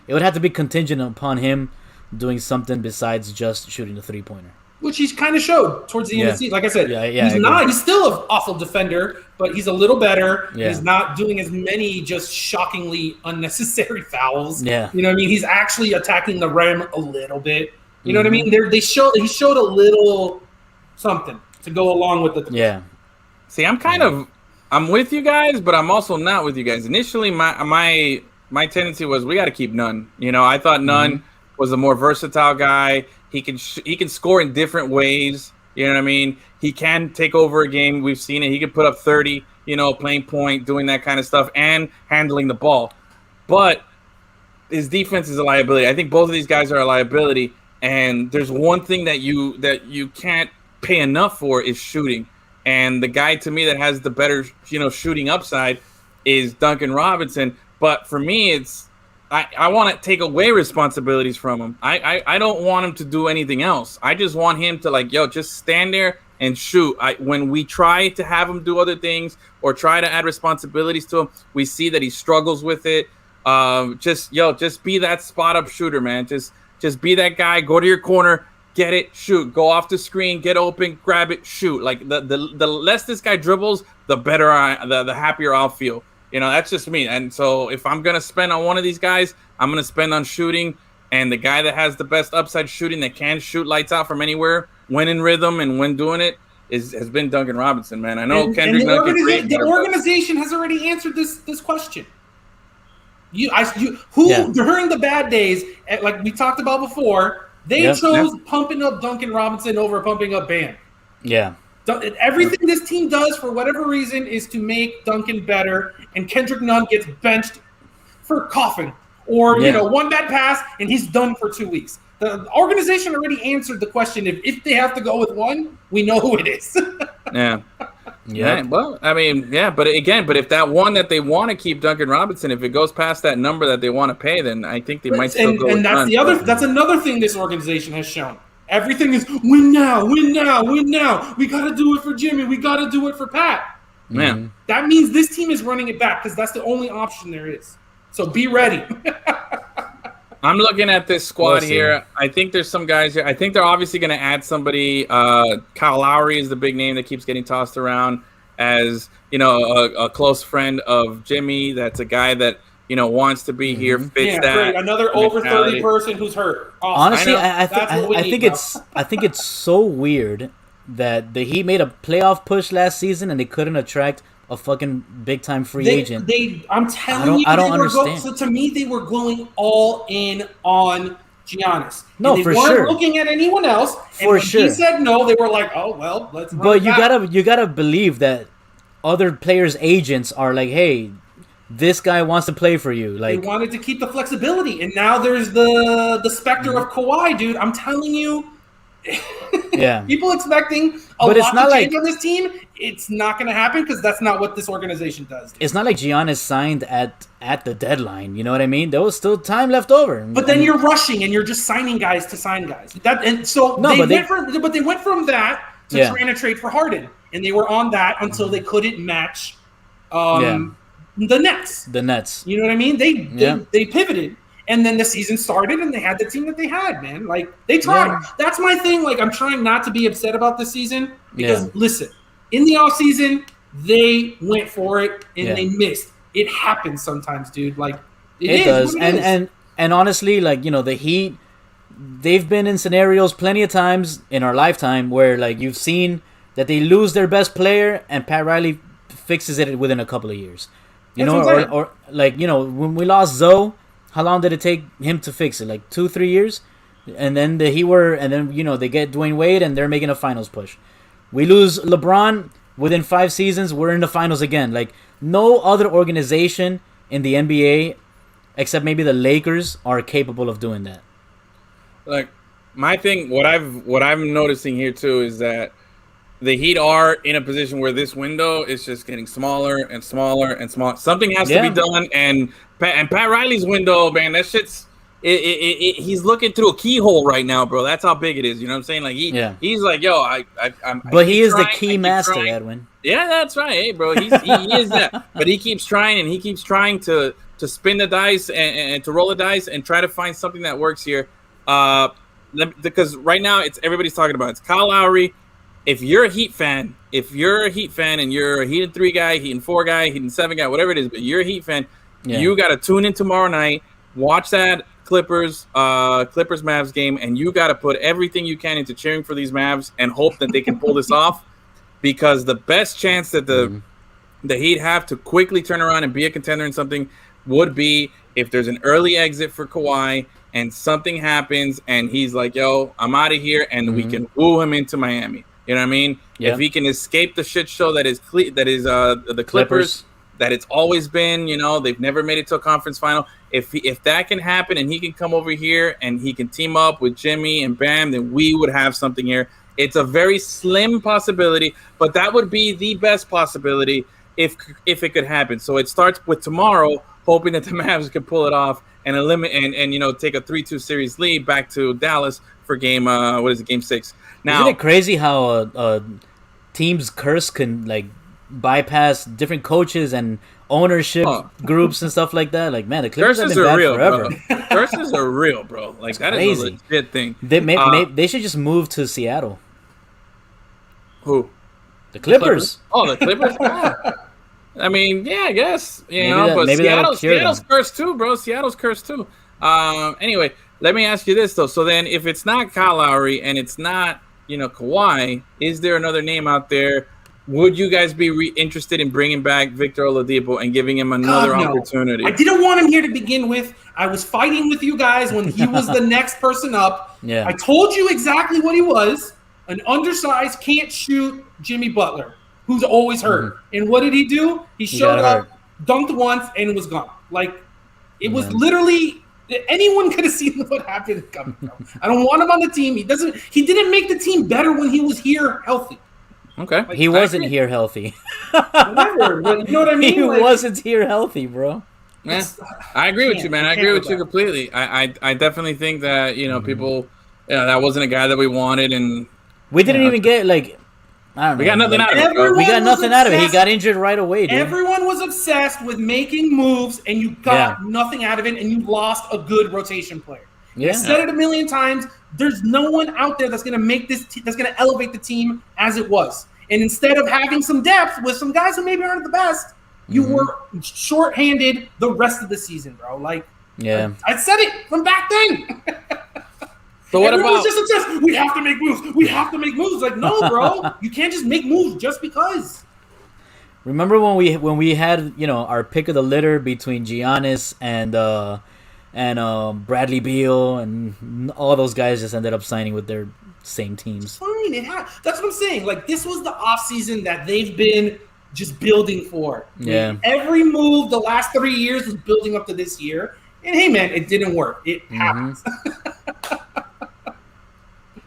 would have to be contingent upon him doing something besides just shooting the 3-pointer. Which he's kind of showed towards the end of the season. Like I said, he's still an awful defender, but he's a little better. Yeah. He's not doing as many just shockingly unnecessary fouls. Yeah. You know what I mean? He's actually attacking the rim a little bit. You know what I mean? He showed a little something to go along with the three. Yeah. See, I'm with you guys, but I'm also not with you guys. Initially, my tendency was we got to keep Nunn. I thought Nunn was a more versatile guy. He can score in different ways. You know what I mean? He can take over a game. We've seen it. He can put up 30, playing point, doing that kind of stuff, and handling the ball. But his defense is a liability. I think both of these guys are a liability. And there's one thing that you can't pay enough for is shooting. And the guy to me that has the better, shooting upside is Duncan Robinson. But for me, it's I want to take away responsibilities from him. I don't want him to do anything else. I just want him to just stand there and shoot. When we try to have him do other things or try to add responsibilities to him, we see that he struggles with it. Just be that spot up shooter, man. Just be that guy. Go to your corner, get it, shoot. Go off the screen, get open, grab it, shoot. Like the less this guy dribbles, the better the happier I'll feel. That's just me. And so if I'm going to spend on one of these guys, I'm going to spend on shooting. And the guy that has the best upside shooting that can shoot lights out from anywhere, when in rhythm and when doing it, has been Duncan Robinson, man. I know Kendrick Nunn can create. The organization has already answered this question. During the bad days, like we talked about before, they chose pumping up Duncan Robinson over pumping up Bam. Yeah. Everything this team does, for whatever reason, is to make Duncan better, and Kendrick Nunn gets benched for coughing or one bad pass, and he's done for 2 weeks. The organization already answered the question. If they have to go with one, we know who it is. Yeah. Well, I mean, but if that one that they want to keep Duncan Robinson, if it goes past that number that they want to pay, then I think they might still go. And that's another thing this organization has shown. Everything is win now, win now, win now. We got to do it for Jimmy. We got to do it for Pat. Yeah. That means this team is running it back because that's the only option there is. So be ready. I'm looking at this squad here. I think there's some guys here. I think they're obviously going to add somebody. Kyle Lowry is the big name that keeps getting tossed around as, a close friend of Jimmy. That's a guy that, wants to be here, fits that. Great. Another over 30 person who's hurt. Awesome. Honestly, I think it's so weird that the Heat made a playoff push last season and they couldn't attract a fucking big time free agent. I'm telling you, I don't understand. So to me, they were going all in on Giannis. No, and for sure. They weren't sure. looking at anyone else. And for when sure. he said no, they were like, "Oh well, let's." But you gotta believe that other players' agents are like, "Hey, this guy wants to play for you." Like they wanted to keep the flexibility, and now there's the specter of Kawhi, dude. I'm telling you. Yeah. People expecting a lot to change on this team. It's not going to happen because that's not what this organization does. Dude. It's not like Giannis signed at the deadline. You know what I mean? There was still time left over. But then you're rushing and you're just signing guys to sign guys. They went from that to trying to trade for Harden, and they were on that until they couldn't match the Nets. The Nets. You know what I mean? They pivoted. And then the season started, and they had the team that they had, man. Like, they tried. Yeah. That's my thing. Like, I'm trying not to be upset about this season because, listen, in the offseason, they went for it, and they missed. It happens sometimes, dude. Like, it does. And honestly, like, the Heat, they've been in scenarios plenty of times in our lifetime where, like, you've seen that they lose their best player, and Pat Riley fixes it within a couple of years. Or when we lost Zoe, how long did it take him to fix it? Like 2-3 years? And then they get Dwayne Wade and they're making a finals push. We lose LeBron within 5 seasons, we're in the finals again. Like no other organization in the NBA except maybe the Lakers are capable of doing that. Like my thing, what I'm noticing here too is that the Heat are in a position where this window is just getting smaller and smaller and smaller. Something has to be done, and Pat Riley's window, man, that shit's he's looking through a keyhole right now, bro. That's how big it is. You know what I'm saying? Like he's like, yo, I'm. But he is the key master, Edwin. Yeah, that's right, hey, bro. He is that, but he keeps trying and he keeps trying to spin the dice and to roll the dice and try to find something that works here. Because right now it's everybody's talking about it's Kyle Lowry. If you're a Heat fan and you're a Heat and 3 guy, Heat and 4 guy, Heat and 7 guy, whatever it is, but you're a Heat fan, you got to tune in tomorrow night, watch that Clippers Mavs game, and you got to put everything you can into cheering for these Mavs and hope that they can pull this off, because the best chance that the Heat have to quickly turn around and be a contender in something would be if there's an early exit for Kawhi and something happens and he's like, yo, I'm out of here, and we can woo him into Miami. You know what I mean? Yeah. If he can escape the shit show that is the Clippers, that it's always been, they've never made it to a conference final. If that can happen and he can come over here and he can team up with Jimmy and Bam, then we would have something here. It's a very slim possibility, but that would be the best possibility if it could happen. So it starts with tomorrow, hoping that the Mavs could pull it off and eliminate and take a 3-2 series lead back to Dallas for game 6. Now, isn't it crazy how a team's curse can like bypass different coaches and ownership groups and stuff like that? Like, man, the Clippers have been bad forever. Curses are real, bro. Like, that is a legit thing. They should just move to Seattle. Who? The Clippers. The Clippers. I mean, yeah, I guess but Seattle's cursed too, bro. Seattle's cursed too. Anyway, let me ask you this though. So then, if it's not Kyle Lowry and it's not Kawhi, is there another name out there? Would you guys be interested in bringing back Victor Oladipo and giving him another opportunity? I didn't want him here to begin with. I was fighting with you guys when he was the next person up. Yeah. I told you exactly what he was: an undersized, can't shoot Jimmy Butler, who's always hurt. Mm-hmm. And what did he do? He showed up, dunked once, and was gone. Like, it was literally anyone could have seen what happened coming. I don't want him on the team. He didn't make the team better when he was here healthy. Okay. He wasn't here healthy. Whatever, but you know what I mean? He wasn't here healthy, bro. Yeah, I agree with you, man. I agree with you completely. I definitely think that, people, that wasn't a guy that we wanted. And we didn't even get, like, I don't know. We got nothing out of it. We got nothing out of it. He got injured right away, dude. Everyone was obsessed with making moves, and you got nothing out of it, and you lost a good rotation player. Yeah. I said it a million times. There's no one out there that's going to make this that's going to elevate the team as it was. And instead of having some depth with some guys who maybe aren't the best, you were shorthanded the rest of the season, bro. Like, I said it from back then. So what Everyone about? was just obsessed. We have to make moves. We have to make moves. Like, no, bro. You can't just make moves just because. Remember when we had our pick of the litter between Giannis and Bradley Beal, and all those guys just ended up signing with their same teams. Fine, that's what I'm saying. Like, this was the offseason that they've been just building for. Yeah. Every move the last 3 years was building up to this year. And hey, man, it didn't work. It happens.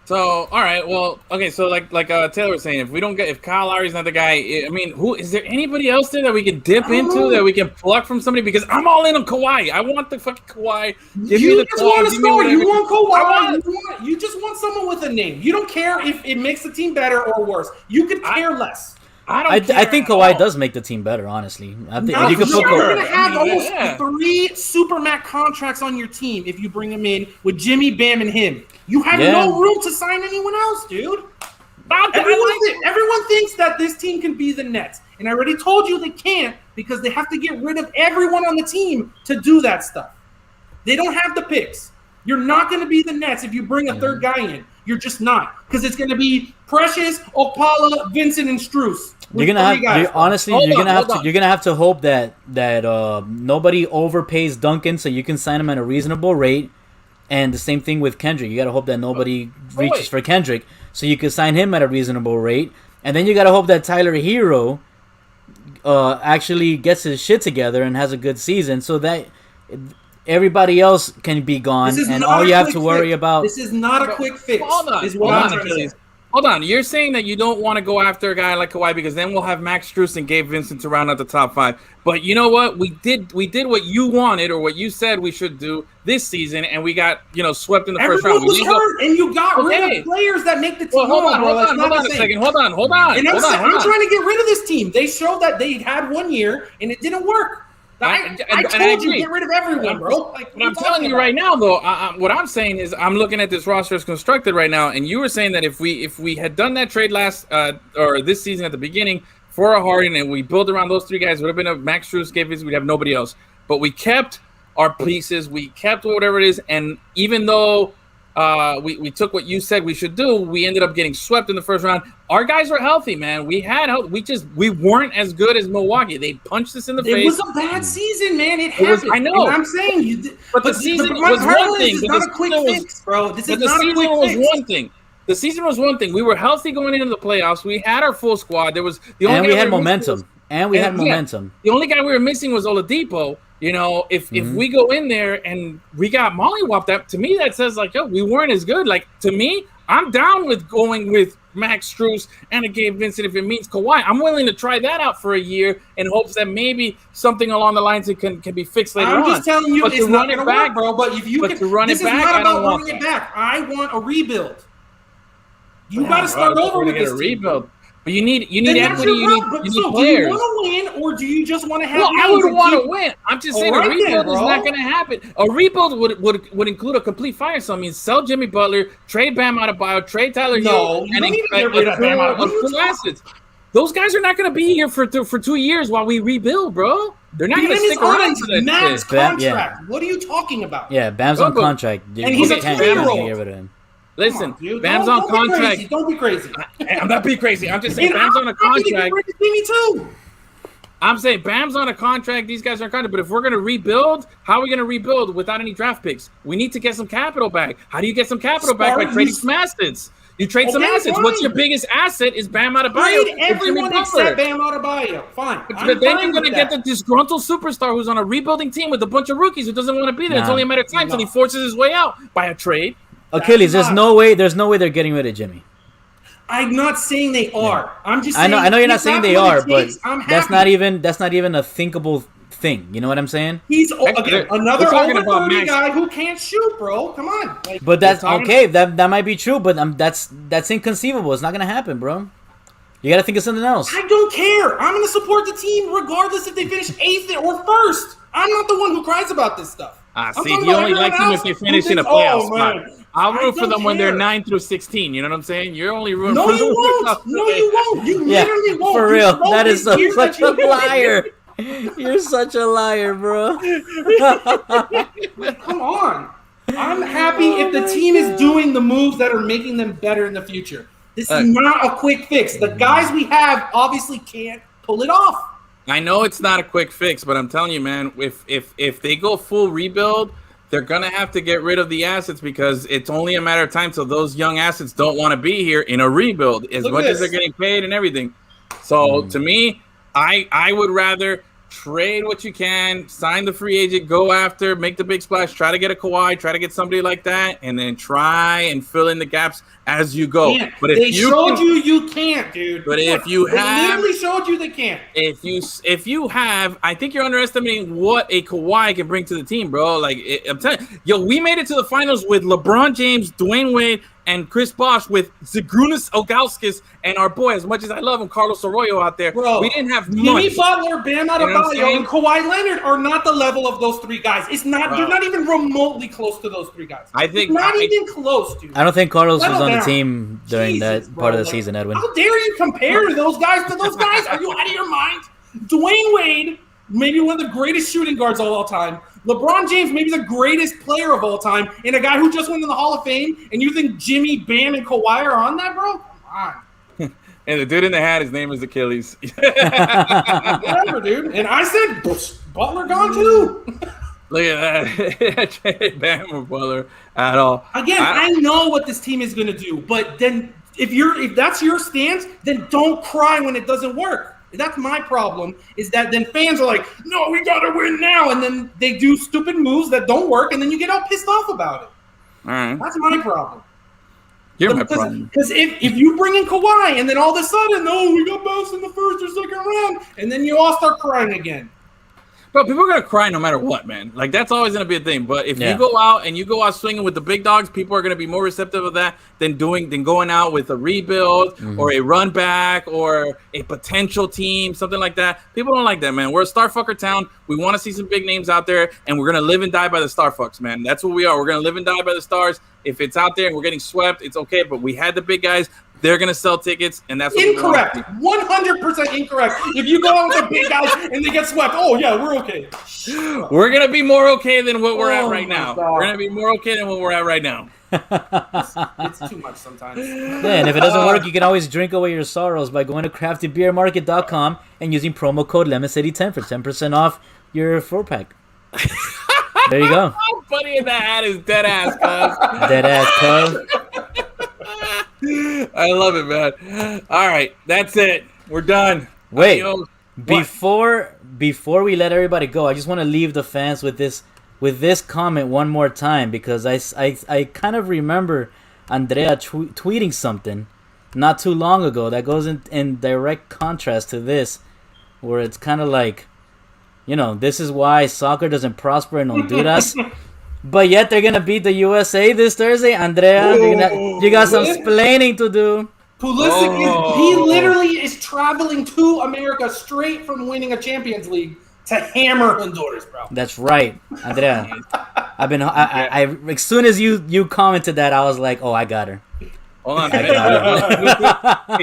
So, all right, well, okay, so like Taylor was saying, if Kyle Lowry's not the guy, I mean, who is there anybody else there that we can dip into, that we can pluck from somebody? Because I'm all in on Kawhi. I want the fucking Kawhi. You just want to score. You want Kawhi. You just want someone with a name. You don't care if it makes the team better or worse. You could care less. I think Kawhi does make the team better, honestly. I think you could put You're going to have almost 3 Supermax contracts on your team if you bring him in with Jimmy, Bam, and him. You have no room to sign anyone else, dude. Everyone thinks that this team can be the Nets. And I already told you they can't, because they have to get rid of everyone on the team to do that stuff. They don't have the picks. You're not going to be the Nets if you bring a third guy in. You're just not, because it's going to be Precious, Opala, Vincent, and Strus. You're gonna have to hope that nobody overpays Duncan, so you can sign him at a reasonable rate. And the same thing with Kendrick. You got to hope that nobody reaches for Kendrick, so you can sign him at a reasonable rate. And then you got to hope that Tyler Hero actually gets his shit together and has a good season, so that everybody else can be gone, and all you have to worry about. This is not a quick fix. Hold on. You're saying that you don't want to go after a guy like Kawhi, because then we'll have Max Strus and Gabe Vincent to round out the top 5. But you know what? We did what you wanted, or what you said we should do this season, and we got swept in the first round. Everyone was hurt, and you got rid of players that make the team. Hold on a second. Hold on. And I'm trying to get rid of this team. They showed that they had 1 year, and it didn't work. I told you, get rid of everyone, bro. But I'm telling you right now, though, what I'm saying is, I'm looking at this roster as constructed right now, and you were saying that if we had done that trade last or this season at the beginning for a Harden, and we built around those 3 guys, would have been a Max Strus, we'd have nobody else. But we kept our pieces, we kept whatever it is, and even though we took what you said we should do, we ended up getting swept in the first round. Our guys were healthy, man. We had help. We weren't as good as Milwaukee. They punched us in the face. It was a bad season, man. It happened. I know. And I'm saying but the season was one thing. This is not a quick fix, bro. This is not a quick fix. One thing. The season was one thing. We were healthy going into the playoffs. We had our full squad. There was the only we had momentum. The only guy we were missing was Oladipo. You know, if we go in there and we got mollywopped, that to me that says like, yo, we weren't as good. Like to me, I'm down with going with Max Strus and a Gabe Vincent if it means Kawhi. I'm willing to try that out for a year in hopes that maybe something along the lines can be fixed later on. I'm just telling you, but it's not going to work, bro. But if you but can, to run this it back, is not I about don't want running it that. back. I want a rebuild. You got to start over with this rebuild. But you need then equity. You need so players. Do you want to win, or do you just want to have? Well, I would want to win. I'm just saying a rebuild is not going to happen. A rebuild would include a complete fire. So I mean, sell Jimmy Butler, trade Bam Adebayo, trade Tyler Hill, and get rid of Bam Adebayo. Assets. Those guys are not going to be here for 2 years while we rebuild, bro. They're not going to stick around for that Max shit. contract. Yeah. What are you talking about? Yeah, Bam's on contract. And he's a 2-year-old. Listen, on, Bam's on contract. Don't be crazy. I'm not being crazy. I'm just saying Bam's on a contract. Me too. I'm saying Bam's on a contract. These guys are on contract. But if we're going to rebuild, how are we going to rebuild without any draft picks? We need to get some capital back. How do you get some capital back? By trading some assets. You trade some assets. Fine. What's your biggest asset is Bam Adebayo. Trade everyone except Bam Adebayo. Fine. But then you're going to get the disgruntled superstar who's on a rebuilding team with a bunch of rookies who doesn't want to be there. It's only a matter of time until he forces his way out by a trade. Achilles, there's no way they're getting rid of Jimmy. I'm not saying they are. I'm just saying I know you're not saying they are, but that's not even a thinkable thing. You know what I'm saying? He's another over 30 guy who can't shoot, bro. Come on. But that's okay. That might be true, but that's inconceivable. It's not gonna happen, bro. You gotta think of something else. I don't care. I'm gonna support the team regardless if they finish 8th or 1st. I'm not the one who cries about this stuff. See, you only like them if they finish in a playoff spot. I'll root for them when they're 9 through 16. You know what I'm saying? You're only rooting for them. No, you won't. No, you won't. You literally won't. For real. That is such a liar. You're such a liar, bro. Come on. I'm happy if the team is doing the moves that are making them better in the future. This is not a quick fix. The guys we have obviously can't pull it off. I know it's not a quick fix, but I'm telling you, man, if they go full rebuild, they're going to have to get rid of the assets because it's only a matter of time till those young assets don't want to be here in a rebuild as much as they're getting paid and everything. So to me, I would rather trade what you can, sign the free agent, go after, make the big splash, try to get a Kawhi, try to get somebody like that, and then try and fill in the gaps as you go. But if you can't, dude. But if you have, literally showed you they can't. If you have, I think you're underestimating what a Kawhi can bring to the team, bro. Like I'm telling you, we made it to the finals with LeBron James, Dwayne Wade, and Chris Bosh with Zydrunas Ilgauskas and our boy, as much as I love him, Carlos Arroyo out there. Bro, we didn't have much. Jimmy Butler, Bam Adebayo, and Kawhi Leonard are not the level of those three guys. It's not. Bro. They're not even remotely close to those three guys. I think not even close, dude. I don't think Carlos was on the team during that part of the season, Edwin. How dare you compare those guys to those guys? Are you out of your mind? Dwayne Wade, maybe one of the greatest shooting guards of all time. LeBron James, maybe the greatest player of all time, and a guy who just went in the Hall of Fame, and you think Jimmy, Bam, and Kawhi are on that, bro? Come on. And the dude in the hat, his name is Achilles. Whatever, dude. And I said, Butler gone too. Look at that. Bam or Butler at all. Again, I know what this team is going to do, but then if that's your stance, then don't cry when it doesn't work. That's my problem, is that then fans are like, no, we got to win now. And then they do stupid moves that don't work, and then you get all pissed off about it. All right. That's my problem. You're my problem. Because if you bring in Kawhi, and then all of a sudden, we got bounced in the first or second round, and then you all start crying again. Bro, people are going to cry no matter what, man. Like, that's always going to be a thing. But if you go out swinging with the big dogs, people are going to be more receptive of that than going out with a rebuild or a run back or a potential team, something like that. People don't like that, man. We're a starfucker town. We want to see some big names out there, and we're going to live and die by the starfucks, man. That's what we are. We're going to live and die by the stars. If it's out there and we're getting swept, it's okay. But we had the big guys. They're going to sell tickets, and that's what incorrect. 100% incorrect. If you go out with the big guys and they get swept, we're okay. We're going to be more okay than what we're at right now. God. We're going to be more okay than what we're at right now. It's too much sometimes. Yeah, and if it doesn't work, you can always drink away your sorrows by going to craftybeermarket.com and using promo code LemonCity10 for 10% off your 4-pack. There you go. How funny in that hat is dead ass, cuz. Dead ass, cuz. I love it, man. All right, that's it. We're done. Wait. Before we let everybody go, I just want to leave the fans with this comment one more time, because I kind of remember Andrea tweeting something not too long ago that goes in direct contrast to this, where it's kind of like, this is why soccer doesn't prosper in Honduras. But yet they're gonna beat the USA this Thursday, Andrea. You got some explaining to do. Pulisic he literally is traveling to America straight from winning a Champions League to hammer Honduras, bro. That's right, Andrea. I as soon as you commented that, I was like, oh, I got her. Hold on. Hey,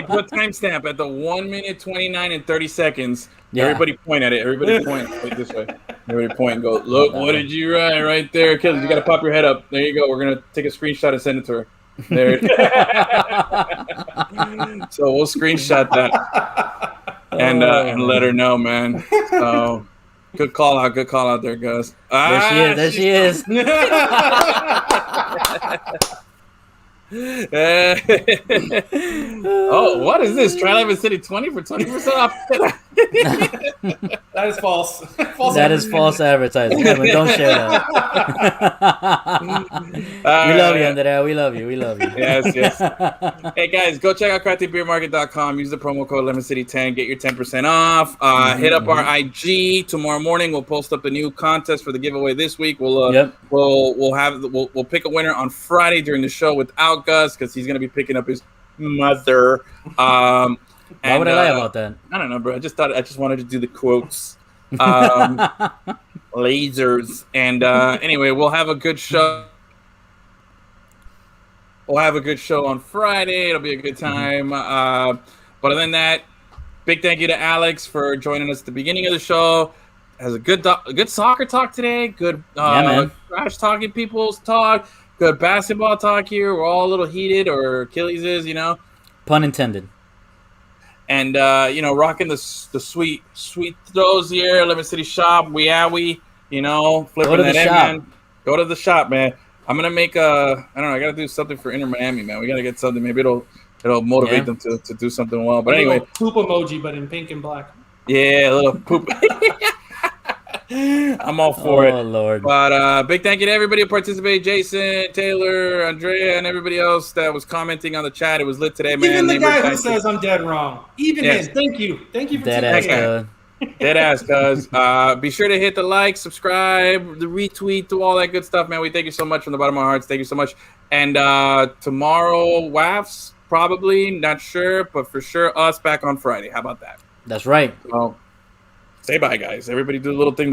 what timestamp at the 1 minute 29 and 30 seconds? Yeah. Everybody point at it. Everybody point this way. Everybody point and go, look, what did you write right there? Killers, you got to pop your head up. There you go. We're going to take a screenshot and send it to her. There. So we'll screenshot that and let her know, man. So good call out there, guys. There she is. Oh, what is this? Try Life in City 20 for 20% off. That is false. That is false advertising. Don't share that. We love you, Andrea. We love you. Yes. Hey, guys, go check out craftybeermarket.com. Use the promo code LemonCity10. Get your 10% off. Hit up our IG. Tomorrow morning, we'll post up the new contest for the giveaway this week. We'll pick a winner on Friday during the show without Gus, because he's going to be picking up his mother. Why would I lie about that? I don't know, bro. I just wanted to do the quotes. Lasers. And anyway, we'll have a good show. We'll have a good show on Friday. It'll be a good time. But other than that, big thank you to Alex for joining us at the beginning of the show. Has a good soccer talk today. Good trash talking people's talk. Good basketball talk here. We're all a little heated, or Achilles is, Pun intended. And, rocking the sweet throws here. Lemon City Shop. Flipping that in, man. Go to the shop, man. I'm going to make I got to do something for Inter Miami, man. We got to get something. Maybe it'll motivate them to do something well. But anyway. Poop emoji, but in pink and black. Yeah, a little poop. I'm all for it. Oh, Lord. But big thank you to everybody who participated. Jason, Taylor, Andrea, and everybody else that was commenting on the chat. It was lit today, man. Even the guy who says I'm dead wrong. Even him. Thank you. Thank you for that. Dead ass, cuz. Be sure to hit the like, subscribe, the retweet, do all that good stuff, man. We thank you so much from the bottom of our hearts. Thank you so much. And tomorrow, WAFs, probably. Not sure, but for sure, us back on Friday. How about that? That's right. Well, say bye, guys. Everybody do a little thing.